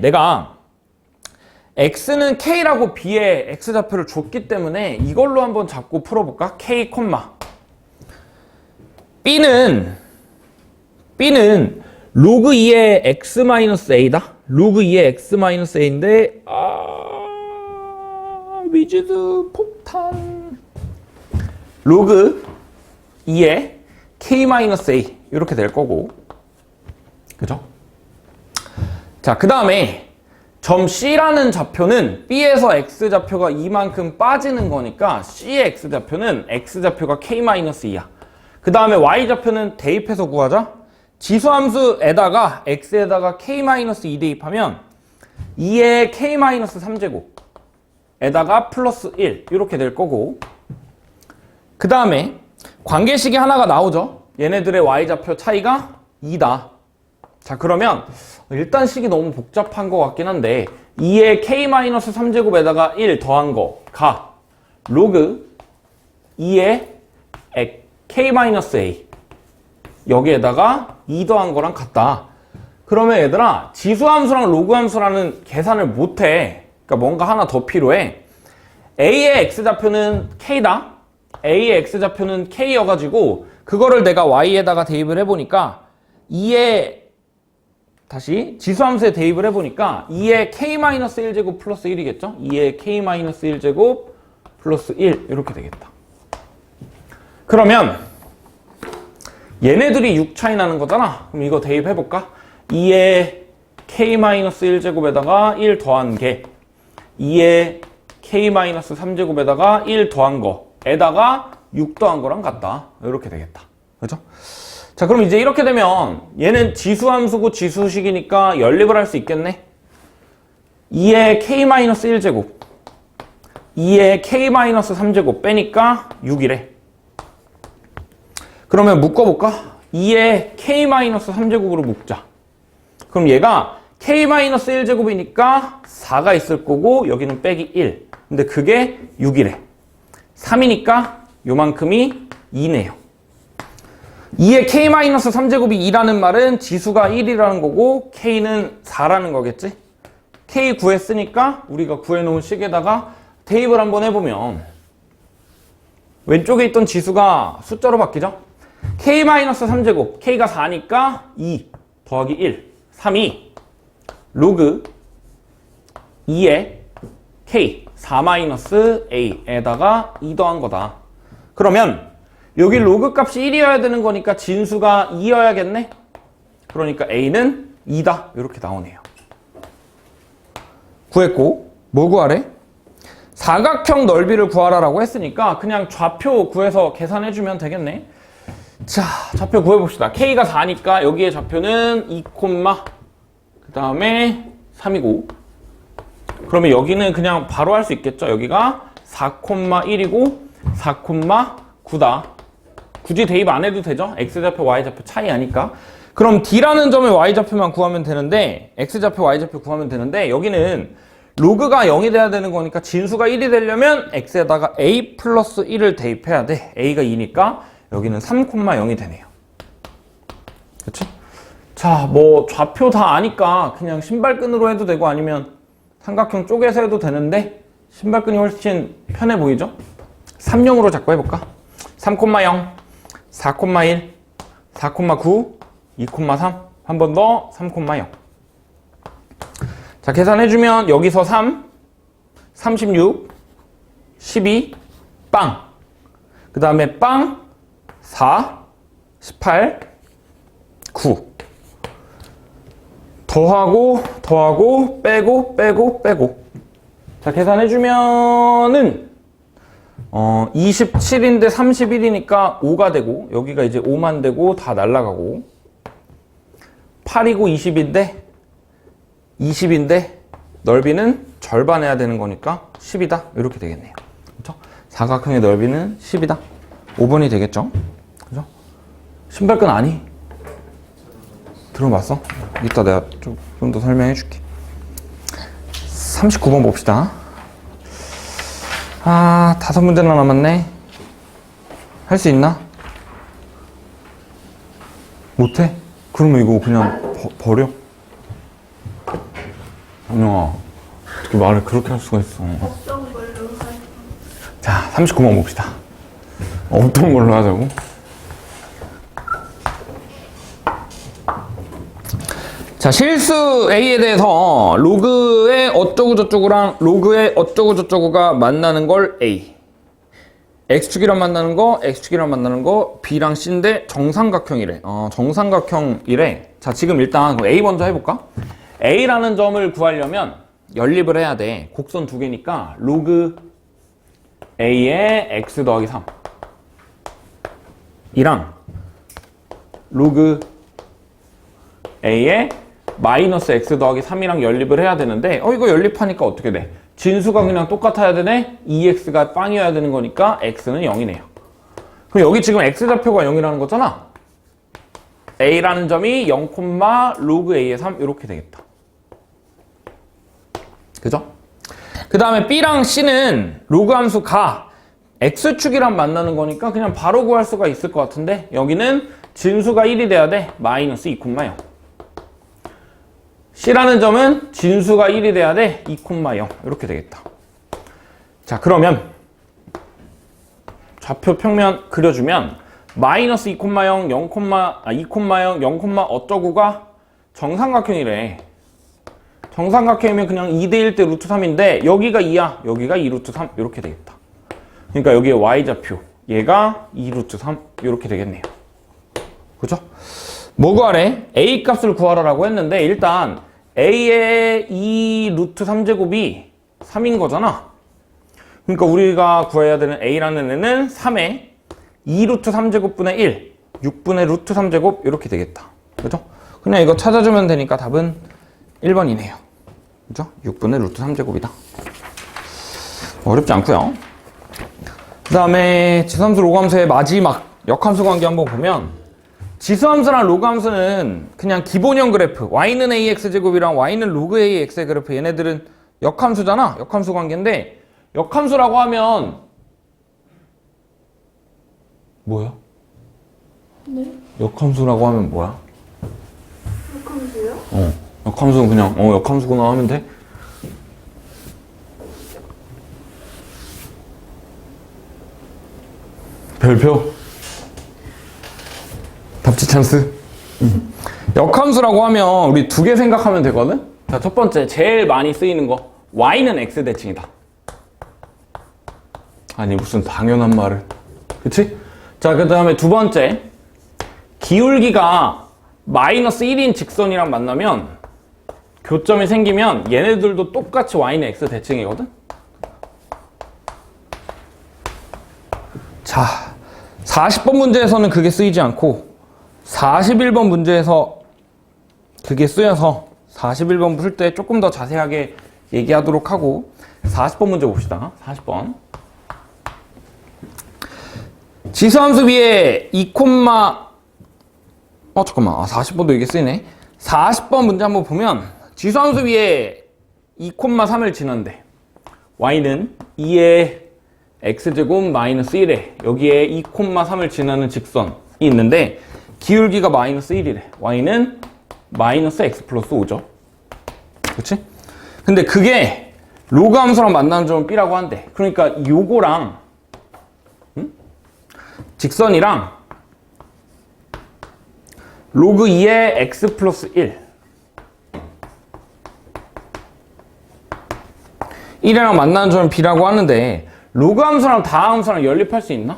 내가 X는 K라고 B의 X좌표를 줬기 때문에 이걸로 한번 잡고 풀어볼까? K, B는 로그 2의 X-A다? 로그 2의 X-A인데 위즈드 폭탄 로그 2의 K-A 이렇게 될 거고 그죠? 자, 그 다음에 점 C라는 좌표는 B에서 X좌표가 이만큼 빠지는 거니까 C의 X좌표는 X좌표가 K-2야. 그 다음에 Y좌표는 대입해서 구하자. 지수함수에다가 X에다가 K-2 대입하면 2의 K-3제곱에다가 플러스 1 이렇게 될 거고 그 다음에 관계식이 하나가 나오죠. 얘네들의 Y좌표 차이가 2다. 자, 그러면 일단 식이 너무 복잡한 것 같긴 한데 2의 K-3제곱에다가 1 더한 거가 로그 2의 K-A 여기에다가 2 더한 거랑 같다. 그러면 얘들아 지수함수랑 로그함수라는 계산을 못해. 그러니까 뭔가 하나 더 필요해. A의 X좌표는 K다. A의 X좌표는 K여가지고 그거를 내가 Y에다가 대입을 해보니까 2의 다시 지수함수에 대입을 해보니까 2의 K-1제곱 플러스 1이겠죠? 2의 K-1제곱 플러스 1 이렇게 되겠다. 그러면 얘네들이 6 차이 나는 거잖아. 그럼 이거 대입해볼까? 2의 K-1제곱에다가 1 더한 게 2의 K-3제곱에다가 1 더한 거에다가 6 더한 거랑 같다. 이렇게 되겠다. 그죠? 자, 그럼 이제 이렇게 되면 얘는 지수함수고 지수식이니까 연립을 할 수 있겠네. 2의 K-1제곱 2의 K-3제곱 빼니까 6이래. 그러면 묶어볼까? 2의 K-3제곱으로 묶자. 그럼 얘가 K-1제곱이니까 4가 있을 거고 여기는 빼기 1. 근데 그게 6이래. 3이니까 요만큼이 2네요. 2의 K-3제곱이 2라는 말은 지수가 1이라는 거고 K는 4라는 거겠지? K 구했으니까 우리가 구해놓은 식에다가 대입을 한번 해보면 왼쪽에 있던 지수가 숫자로 바뀌죠? K-3제곱 K가 4니까 2 더하기 1 3이 로그 2의 K 4-A에다가 2 더한 거다. 그러면 여기 로그 값이 1이어야 되는 거니까 진수가 2여야겠네? 그러니까 A는 2다. 이렇게 나오네요. 구했고 뭐 구하래? 사각형 넓이를 구하라라고 했으니까 그냥 좌표 구해서 계산해주면 되겠네. 자, 좌표 구해봅시다. K가 4니까 여기에 좌표는 2, 그 다음에 3이고 그러면 여기는 그냥 바로 할 수 있겠죠? 여기가 4,1이고 4,9다. 굳이 대입 안 해도 되죠? X좌표, Y좌표 차이 아니까. 그럼 D라는 점의 Y좌표만 구하면 되는데 X좌표, Y좌표 구하면 되는데 여기는 로그가 0이 돼야 되는 거니까 진수가 1이 되려면 X에다가 A 플러스 1을 대입해야 돼. A가 2니까 여기는 3,0이 되네요. 그렇죠? 자, 뭐 좌표 다 아니까 그냥 신발끈으로 해도 되고 아니면 삼각형 쪼개서 해도 되는데 신발끈이 훨씬 편해 보이죠? 3형으로 자꾸 해볼까? 3,0, 4,1, 4,9, 2,3 한 번 더 3,0. 자, 계산해주면 여기서 3, 36, 12, 빵. 그 다음에 빵, 4, 18, 9. 더하고, 빼고. 자, 계산해주면은, 27인데 31이니까 5가 되고, 여기가 이제 5만 되고, 다 날라가고, 8이고 20인데, 넓이는 절반 해야 되는 거니까 10이다. 이렇게 되겠네요. 그죠? 사각형의 넓이는 10이다. 5번이 되겠죠? 그죠? 신발끈 아니? 들어봤어? 이따 내가 좀 더 설명해 줄게. 39번 봅시다. 아, 5문제나 남았네. 할 수 있나? 못해? 그러면 이거 그냥 버려? 안녕아, 어떻게 말을 그렇게 할 수가 있어. 없던 걸로 할. 자, 39번 봅시다. 어떤 걸로 하자고? 자, 실수 A에 대해서 로그의 어쩌고저쩌고랑 로그의 어쩌고저쩌고가 만나는 걸 A, X축이랑 만나는 거, X축이랑 만나는 거, B랑 C인데 정삼각형이래. 정삼각형이래. 자, 지금 일단 A 먼저 해볼까? A라는 점을 구하려면 연립을 해야 돼. 곡선 두 개니까 로그 A의 X 더하기 3 이랑 로그 A의 마이너스 X 더하기 3이랑 연립을 해야 되는데 이거 연립하니까 어떻게 돼? 진수가 그냥 똑같아야 되네? 2x가 빵이어야 되는 거니까 x는 0이네요. 그럼 여기 지금 x좌표가 0이라는 거잖아? a라는 점이 0, 로그 a의 3 이렇게 되겠다. 그죠? 그 다음에 b랑 c는 로그 함수 가 x축이랑 만나는 거니까 그냥 바로 구할 수가 있을 것 같은데 여기는 진수가 1이 돼야 돼. 마이너스 2,0. C라는 점은 진수가 1이 돼야 돼. 2,0 이렇게 되겠다. 자, 그러면 좌표 평면 그려주면 마이너스 2,0, 0, 2,0, 0, 어쩌고가 정삼각형이래. 정삼각형이면 그냥 2대1 대 루트 3인데 여기가 2야. 여기가 2 루트 3 이렇게 되겠다. 그러니까 여기에 y좌표 얘가 2 루트 3 이렇게 되겠네요. 그죠? 뭐 구하래? a 값을 구하라고 했는데 일단 a의 2 루트 3제곱이 3인 거잖아. 그러니까 우리가 구해야 되는 a라는 애는 3의 2 루트 3제곱분의 1, 6분의 루트 3제곱 이렇게 되겠다. 그죠? 그냥 이거 찾아주면 되니까 답은 1번이네요. 그죠? 6분의 루트 3제곱이다. 어렵지 않고요. 그 다음에 지수함수 로그함수의 마지막 역함수 관계 한번 보면 지수함수랑 로그함수는 그냥 기본형 그래프 y는 ax제곱이랑 y는 로그 ax의 그래프 얘네들은 역함수잖아. 역함수 관계인데 역함수라고 하면 뭐야? 네? 역함수라고 하면 뭐야? 역함수요? 역함수는 그냥 역함수구나 하면 돼. 별표? 답지 찬스? 역함수라고 하면 우리 두 개 생각하면 되거든? 자, 첫 번째 제일 많이 쓰이는 거 y는 x 대칭이다. 아니 무슨 당연한 말을. 그치? 자, 그 다음에 두 번째 기울기가 마이너스 1인 직선이랑 만나면 교점이 생기면 얘네들도 똑같이 y는 x 대칭이거든? 자, 40번 문제에서는 그게 쓰이지 않고 41번 문제에서 그게 쓰여서 41번 풀 때 조금 더 자세하게 얘기하도록 하고 40번 문제 봅시다. 40번. 지수함수 B에 2, 잠깐만. 40번도 이게 쓰이네. 40번 문제 한번 보면 지수함수 B에 2,3을 지난데 y는 2의 x제곱 마이너스 1에 여기에 2,3을 지나는 직선이 있는데 기울기가 마이너스 1이래. y는 마이너스 x 플러스 5죠. 그치? 근데 그게 로그 함수랑 만나는 점은 b라고 한대. 그러니까 요거랑 직선이랑 로그 2의 x 플러스 1이랑 만나는 점은 b라고 하는데 로그 함수랑 다하 함수랑 연립할 수 있나?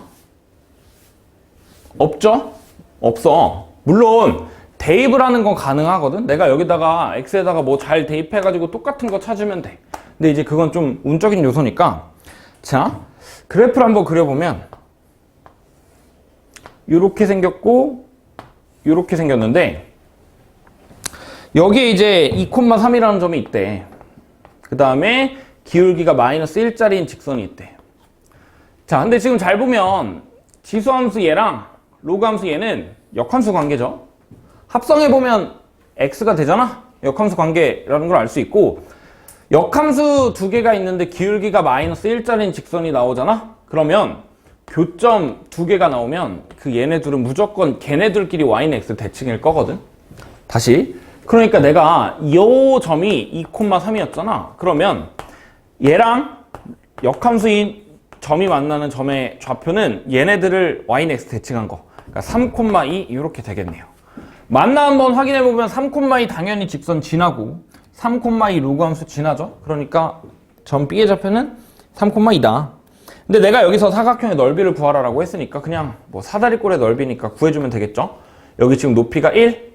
없죠? 없어. 물론 대입을 하는 건 가능하거든. 내가 여기다가 x에다가 뭐 잘 대입해가지고 똑같은 거 찾으면 돼. 근데 이제 그건 좀 운적인 요소니까. 자, 그래프를 한번 그려보면 요렇게 생겼고 요렇게 생겼는데 여기에 이제 2,3이라는 점이 있대. 그 다음에 기울기가 마이너스 1짜리인 직선이 있대. 자, 근데 지금 잘 보면 지수함수 얘랑 로그함수 얘는 역함수 관계죠. 합성해보면 x가 되잖아. 역함수 관계라는 걸 알 수 있고, 역함수 두 개가 있는데 기울기가 마이너스 1짜리인 직선이 나오잖아. 그러면 교점 두 개가 나오면 그 얘네들은 무조건 걔네들끼리 y는 x 대칭일 거거든. 다시, 그러니까 내가 이 점이 2,3이었잖아. 그러면 얘랑 역함수인 점이 만나는 점의 좌표는 얘네들을 y는 x 대칭한 거. 그러니까 3,2 이렇게 되겠네요. 만나 한번 확인해보면 3,2 당연히 직선 지나고 3,2 로그함수 지나죠. 그러니까 점 B의 좌표는 3,2다. 근데 내가 여기서 사각형의 넓이를 구하라고 했으니까 그냥 뭐 사다리꼴의 넓이니까 구해주면 되겠죠. 여기 지금 높이가 1,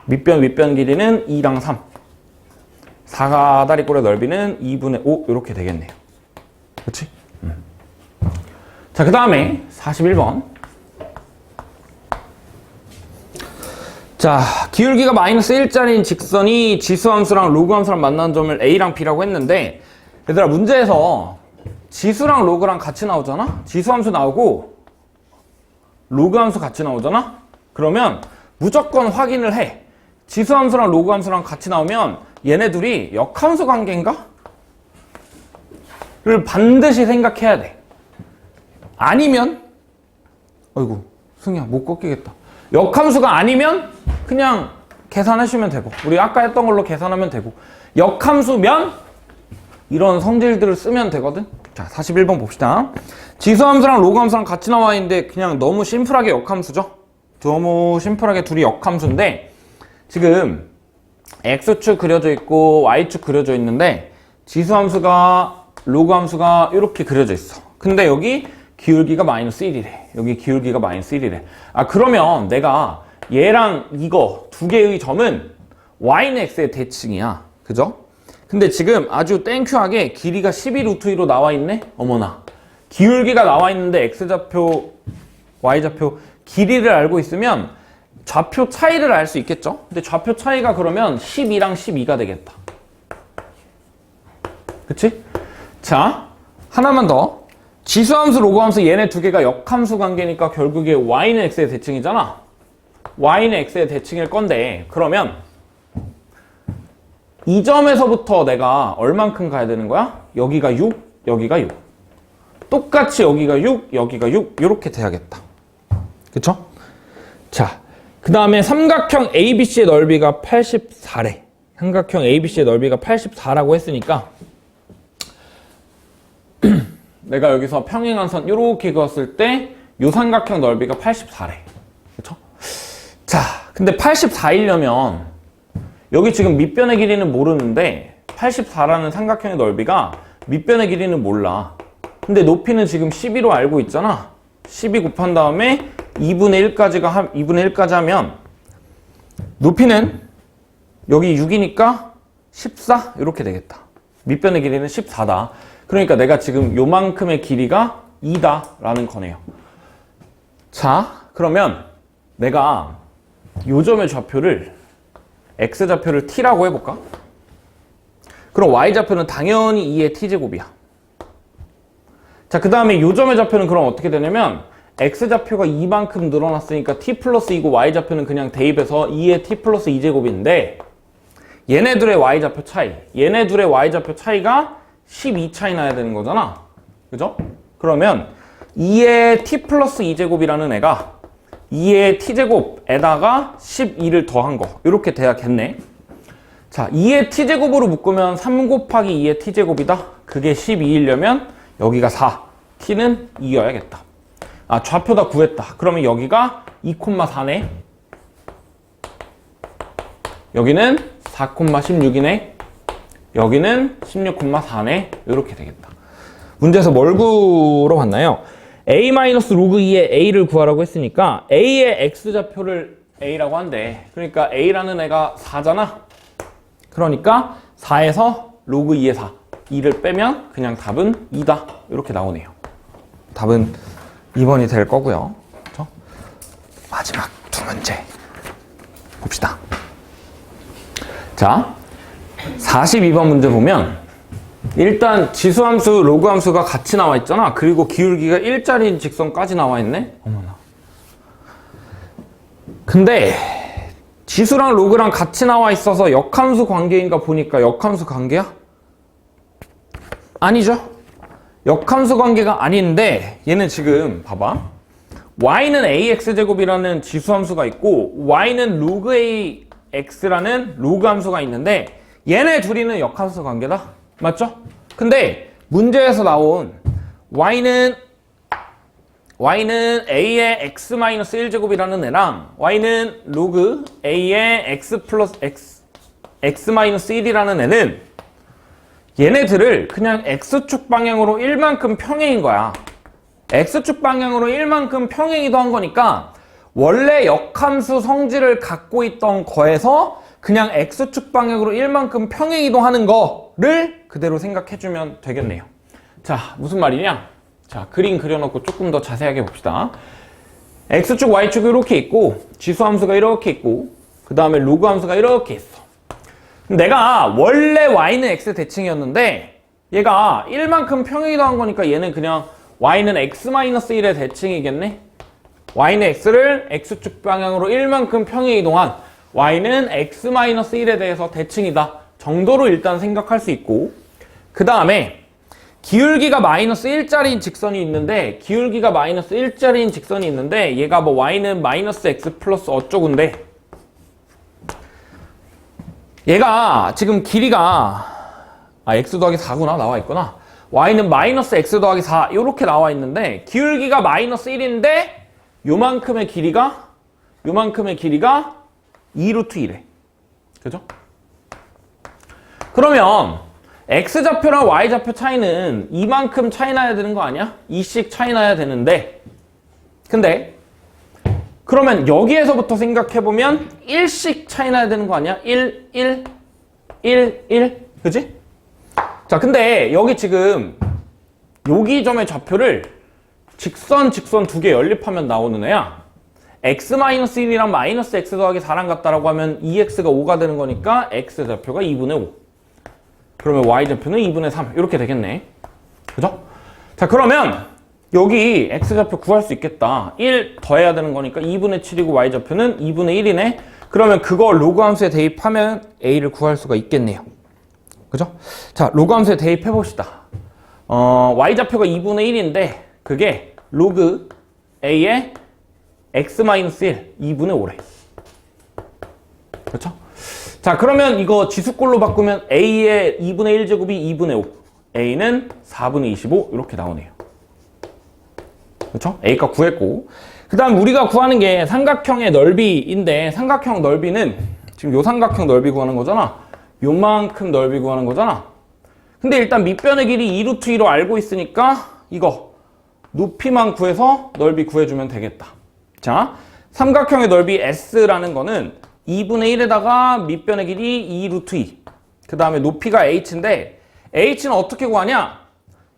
밑변 길이는 2랑 3, 사다리꼴의 넓이는 2분의 5 이렇게 되겠네요. 그렇지? 자, 그 다음에 41번. 자, 기울기가 마이너스 1짜리인 직선이 지수함수랑 로그함수랑 만나는 점을 A랑 B라고 했는데, 얘들아, 문제에서 지수랑 로그랑 같이 나오잖아? 지수함수 나오고 로그함수 같이 나오잖아? 그러면 무조건 확인을 해. 지수함수랑 로그함수랑 같이 나오면 얘네 둘이 역함수 관계인가? 를 반드시 생각해야 돼. 아니면 어이구 승희야 못 꺾이겠다. 역함수가 아니면 그냥 계산하시면 되고, 우리 아까 했던 걸로 계산하면 되고, 역함수면 이런 성질들을 쓰면 되거든. 자, 41번 봅시다. 지수함수랑 로그함수랑 같이 나와 있는데 그냥 너무 심플하게 역함수죠. 너무 심플하게 둘이 역함수인데 지금 x축 그려져 있고 y축 그려져 있는데 지수함수가 로그함수가 이렇게 그려져 있어. 근데 여기 기울기가 마이너스 1이래. 여기 기울기가 마이너스 1이래. 아, 그러면 내가 얘랑 이거 두 개의 점은 y는 x의 대칭이야. 그죠? 근데 지금 아주 땡큐하게 길이가 12루트2로 나와 있네? 어머나. 기울기가 나와 있는데 x좌표, y좌표 길이를 알고 있으면 좌표 차이를 알 수 있겠죠? 근데 좌표 차이가 그러면 12랑 12가 되겠다. 그치? 자, 하나만 더. 지수함수, 로그함수 얘네 두 개가 역함수 관계니까 결국에 y는 x의 대칭이잖아. y는 x의 대칭일 건데, 그러면 이 점에서부터 내가 얼만큼 가야 되는 거야? 여기가 6, 여기가 6. 똑같이 여기가 6, 여기가 6 이렇게 돼야겠다. 그쵸? 자, 그 다음에 삼각형 ABC의 넓이가 84래. 삼각형 ABC의 넓이가 84라고 했으니까 내가 여기서 평행한선 이렇게 그었을 때 이 삼각형 넓이가 84래. 그쵸? 자, 근데 84이려면 여기 지금 밑변의 길이는 모르는데 84라는 삼각형의 넓이가 밑변의 길이는 몰라. 근데 높이는 지금 12로 알고 있잖아. 12 곱한 다음에 2분의 1까지 하면 높이는 여기 6이니까 14 이렇게 되겠다. 밑변의 길이는 14다. 그러니까 내가 지금 요만큼의 길이가 2다 라는 거네요. 자, 그러면 내가 요 점의 좌표를 x좌표를 t라고 해볼까? 그럼 y좌표는 당연히 2의 t제곱이야. 자, 그 다음에 요 점의 좌표는 그럼 어떻게 되냐면 x좌표가 2만큼 늘어났으니까 t 플러스 2고 y좌표는 그냥 대입해서 2의 t 플러스 2제곱인데 얘네들의 y좌표 차이, 얘네들의 y좌표 차이가 12 차이 나야 되는 거잖아. 그죠? 그러면 2의 t 플러스 2제곱이라는 애가 2의 t제곱에다가 12를 더한 거 이렇게 돼야겠네. 자, 2의 t제곱으로 묶으면 3 곱하기 2의 t제곱이다. 그게 12이려면 여기가 4, t는 2여야겠다. 아, 좌표 다 구했다. 그러면 여기가 2,4네. 여기는 4,16이네. 여기는 16,4네. 이렇게 되겠다. 문제에서 뭘 구로 봤나요? a-로그 2의 a를 구하라고 했으니까 a의 x좌표를 a라고 한대. 그러니까 a라는 애가 4잖아. 그러니까 4에서 로그 2의 4, 2를 빼면 그냥 답은 2다. 이렇게 나오네요. 답은 2번이 될 거고요. 그렇죠? 마지막 두 문제 봅시다. 자, 42번 문제 보면 일단 지수함수, 로그함수가 같이 나와 있잖아. 그리고 기울기가 1짜리인 직선까지 나와 있네. 어머나. 근데 지수랑 로그랑 같이 나와 있어서 역함수 관계인가 보니까 역함수 관계야? 아니죠. 역함수 관계가 아닌데 얘는 지금 봐봐. y는 ax제곱이라는 지수함수가 있고 y는 로그 ax라는 로그함수가 있는데 얘네 둘이는 역함수 관계다. 맞죠? 근데 문제에서 나온 y는 a의 x-1제곱이라는 애랑 y는 로그 a의 x 플러스 x-1이라는 애는 얘네들을 그냥 x축 방향으로 1만큼 평행인 거야. x축 방향으로 1만큼 평행이도 한 거니까 원래 역함수 성질을 갖고 있던 거에서 그냥 x축 방향으로 1만큼 평행이도 하는 거를 그대로 생각해주면 되겠네요. 자, 무슨 말이냐? 자, 그림 그려놓고 조금 더 자세하게 봅시다. x축, y축이 이렇게 있고 지수함수가 이렇게 있고 그 다음에 로그함수가 이렇게 있어. 내가 원래 y는 x 대칭이었는데 얘가 1만큼 평행이도 한 거니까 얘는 그냥 y는 x-1의 대칭이겠네? y는 x를 x축 방향으로 1만큼 평행 이동한 y는 x-1에 대해서 대칭이다 정도로 일단 생각할 수 있고, 그 다음에 기울기가 마이너스 1짜리인 직선이 있는데 기울기가 마이너스 1짜리인 직선이 있는데 얘가 뭐 y는 마이너스 x 플러스 어쩌고인데 얘가 지금 길이가 x 더하기 4구나 나와 있구나. y는 마이너스 x 더하기 4 이렇게 나와 있는데 기울기가 마이너스 1인데 요만큼의 길이가 2루트 1에. 그죠? 그러면 x좌표랑 y좌표 차이는 이만큼 차이 나야 되는 거 아니야? 2씩 차이 나야 되는데 근데 그러면 여기에서부터 생각해보면 1씩 차이 나야 되는 거 아니야? 1, 1, 1, 1 그지? 자, 근데 여기 지금 여기 점의 좌표를 직선 두 개 연립하면 나오는 애야. x-1이랑 마이너스 x 더하기 4랑 같다라고 하면 2x가 5가 되는 거니까 x좌표가 2분의 5. 그러면 y좌표는 2분의 3 이렇게 되겠네. 그죠? 자, 그러면 여기 x좌표 구할 수 있겠다. 1 더해야 되는 거니까 2분의 7이고 y좌표는 2분의 1이네. 그러면 그거 로그 함수에 대입하면 a를 구할 수가 있겠네요. 그죠? 자, 로그 함수에 대입해 봅시다. y좌표가 2분의 1인데 그게 로그 a의 x-1 2분의 5래. 그렇죠? 자, 그러면 이거 지수꼴로 바꾸면 a의 2분의 1제곱이 2분의 5, a는 4분의 25 이렇게 나오네요. 그렇죠? a값 구했고, 그 다음 우리가 구하는 게 삼각형의 넓이인데 삼각형 넓이는 지금 요 삼각형 넓이 구하는 거잖아. 요만큼 넓이 구하는 거잖아. 근데 일단 밑변의 길이 2루트 2로 알고 있으니까 이거 높이만 구해서 넓이 구해주면 되겠다. 자, 삼각형의 넓이 S라는 거는 2분의 1에다가 밑변의 길이 2루트 2. 그 다음에 높이가 H인데 H는 어떻게 구하냐?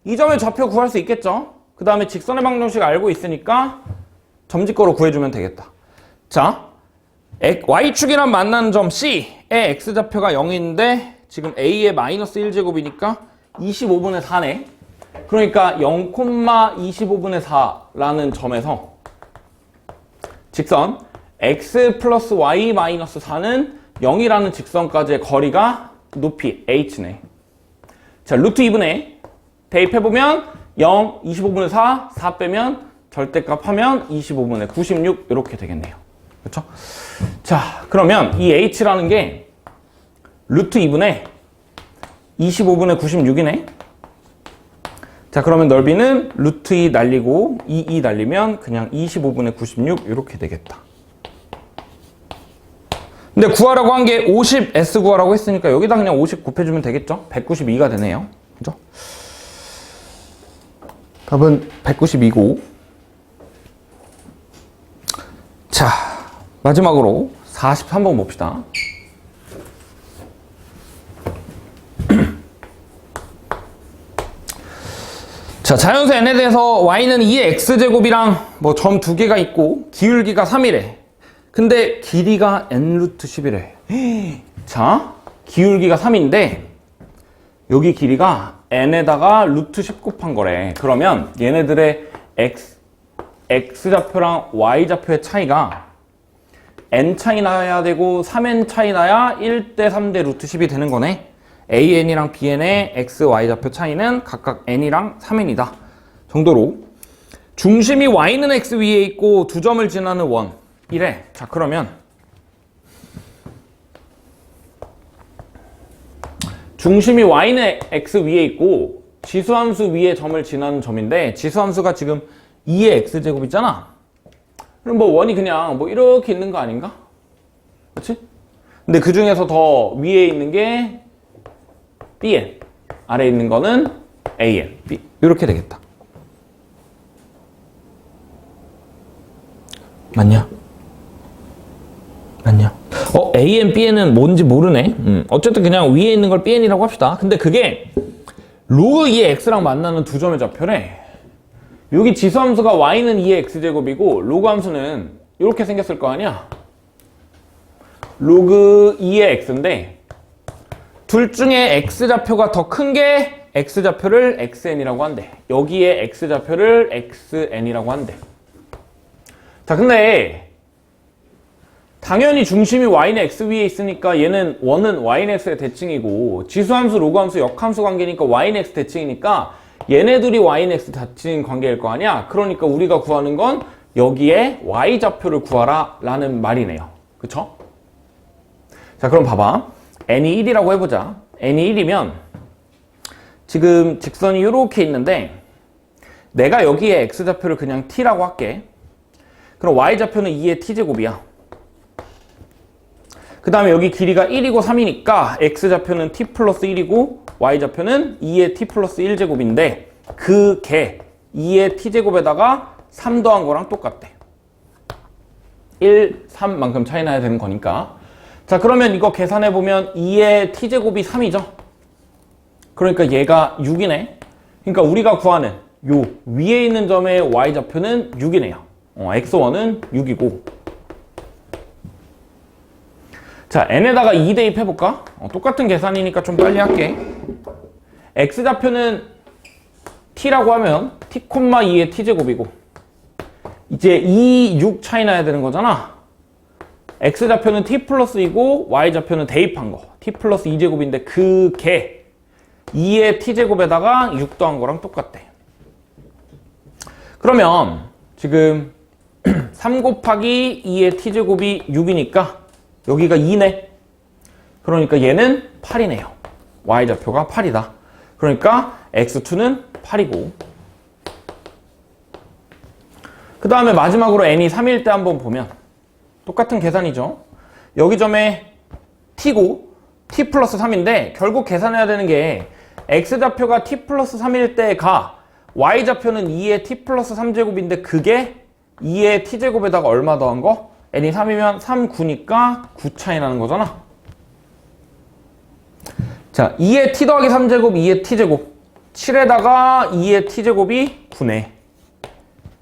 이 점의 좌표 구할 수 있겠죠? 그 다음에 직선의 방정식 알고 있으니까 점집거로 구해주면 되겠다. 자, Y축이랑 만나는 점 C의 X좌표가 0인데 지금 A의 마이너스 1제곱이니까 25분의 4네. 그러니까 0,25분의 4라는 점에서 직선 x 플러스 y 마이너스 4는 0이라는 직선까지의 거리가 높이 h네. 자, 루트 2분의 대입해보면 0, 25분의 4, 4 빼면 절대값 하면 25분의 96 이렇게 되겠네요. 그렇죠? 자, 그러면 이 h라는 게 루트 2분의 25분의 96이네. 자, 그러면 넓이는 루트 2 날리고 2 날리면 그냥 25분의 96 이렇게 되겠다. 근데 구하라고 한 게 50S 구하라고 했으니까 여기다 그냥 50 곱해주면 되겠죠? 192가 되네요. 그죠? 답은 192고. 자, 마지막으로 43번 봅시다. 자, 자연수 n에 대해서 y는 2의 x제곱이랑 뭐 점 2개가 있고 기울기가 3이래. 근데 길이가 n 루트 10이래. 자, 기울기가 3인데 여기 길이가 n에다가 루트 10 곱한 거래. 그러면 얘네들의 x좌표랑 y좌표의 차이가 n 차이 나야 되고 3n 차이 나야 1대 3대 루트 10이 되는 거네. an이랑 bn의 x, y좌표 차이는 각각 n이랑 3n이다 정도로 중심이 y는 x 위에 있고 두 점을 지나는 원 이래. 자, 그러면 중심이 y는 x 위에 있고 지수함수 위에 점을 지나는 점인데 지수함수가 지금 2의 x제곱 있잖아. 그럼 뭐 원이 그냥 뭐 이렇게 있는 거 아닌가? 그렇지? 근데 그 중에서 더 위에 있는 게 bn, 아래에 있는 거는 an, b 이렇게 되겠다. 맞냐? an, bn은 뭔지 모르네. 어쨌든 그냥 위에 있는 걸 bn이라고 합시다. 근데 그게 로그 2의 x랑 만나는 두 점의 좌표래. 여기 지수함수가 y는 2의 x제곱이고 로그 함수는 이렇게 생겼을 거 아니야? 로그 2의 x인데 둘 중에 x좌표가 더 큰 게 x좌표를 xn이라고 한대. 여기에 x좌표를 xn이라고 한대. 자, 근데 당연히 중심이 y는 x 위에 있으니까 얘는 원은 y는 x의 대칭이고 지수함수, 로그함수, 역함수 관계니까 y는 x 대칭이니까 얘네들이 y는 x 대칭 관계일 거 아니야? 그러니까 우리가 구하는 건 여기에 y좌표를 구하라 라는 말이네요. 그쵸? 자, 그럼 봐봐. n이 1이라고 해보자. n이 1이면 지금 직선이 이렇게 있는데 내가 여기에 x좌표를 그냥 t라고 할게. 그럼 y좌표는 2의 t제곱이야. 그 다음에 여기 길이가 1이고 3이니까 x좌표는 t 플러스 1이고 y좌표는 2의 t 플러스 1제곱인데 그 개 2의 t제곱에다가 3 더한 거랑 똑같대. 1, 3만큼 차이 나야 되는 거니까. 자, 그러면 이거 계산해보면 2의 t제곱이 3이죠. 그러니까 얘가 6이네. 그러니까 우리가 구하는 요 위에 있는 점의 y좌표는 6이네요. x1은 6이고. 자, n에다가 2 대입해볼까? 똑같은 계산이니까 좀 빨리 할게. x좌표는 t라고 하면 t, 2의 t제곱이고 이제 2, 6 차이 나야 되는 거잖아. x좌표는 t 플러스 2고 y좌표는 대입한 거 t 플러스 2제곱인데 그 개 2의 t제곱에다가 6 더한 거랑 똑같대. 그러면 지금 3 곱하기 2의 t제곱이 6이니까 여기가 2네. 그러니까 얘는 8이네요. y좌표가 8이다. 그러니까 x2는 8이고 그 다음에 마지막으로 n이 3일 때 한번 보면 똑같은 계산이죠. 여기 점에 t고 t 플러스 3인데 결국 계산해야 되는 게 x좌표가 t 플러스 3일 때가 y좌표는 2의 t 플러스 3제곱인데 그게 2의 t제곱에다가 얼마 더한 거? n이 3이면 3, 9니까 9 차이 나는 거잖아. 자, 2의 t 더하기 3제곱, 2의 t제곱 7에다가 2의 t제곱이 9네.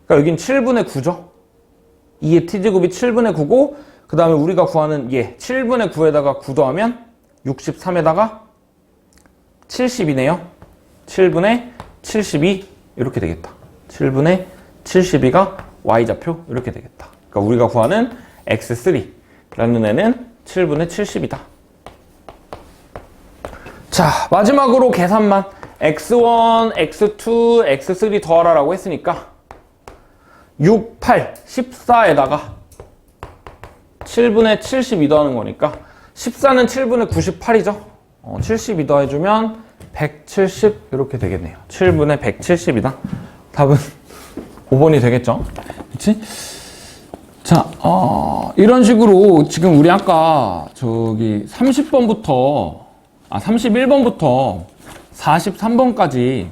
그러니까 여긴 7분의 9죠. 2의 t제곱이 7분의 9고 그 다음에 우리가 구하는 얘 7분의 9에다가 9 더하면 63에다가 70이네요. 7분의 72 이렇게 되겠다. 7분의 72가 y좌표 이렇게 되겠다. 그러니까 우리가 구하는 x3라는 애는 7분의 70이다. 자, 마지막으로 계산만 x1, x2, x3 더하라라고 했으니까 6, 8, 14에다가 7분의 72 더하는 거니까 14는 7분의 98이죠. 72 더해주면 170 이렇게 되겠네요. 7분의 170이다. 답은 5번이 되겠죠. 그치? 자, 이런 식으로 지금 우리 아까 저기 31번부터 43번까지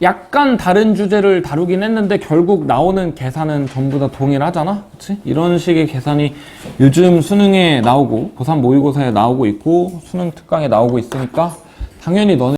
약간 다른 주제를 다루긴 했는데 결국 나오는 계산은 전부 다 동일하잖아? 그치? 이런 식의 계산이 요즘 수능에 나오고 고3 모의고사에 나오고 있고 수능 특강에 나오고 있으니까 당연히 너네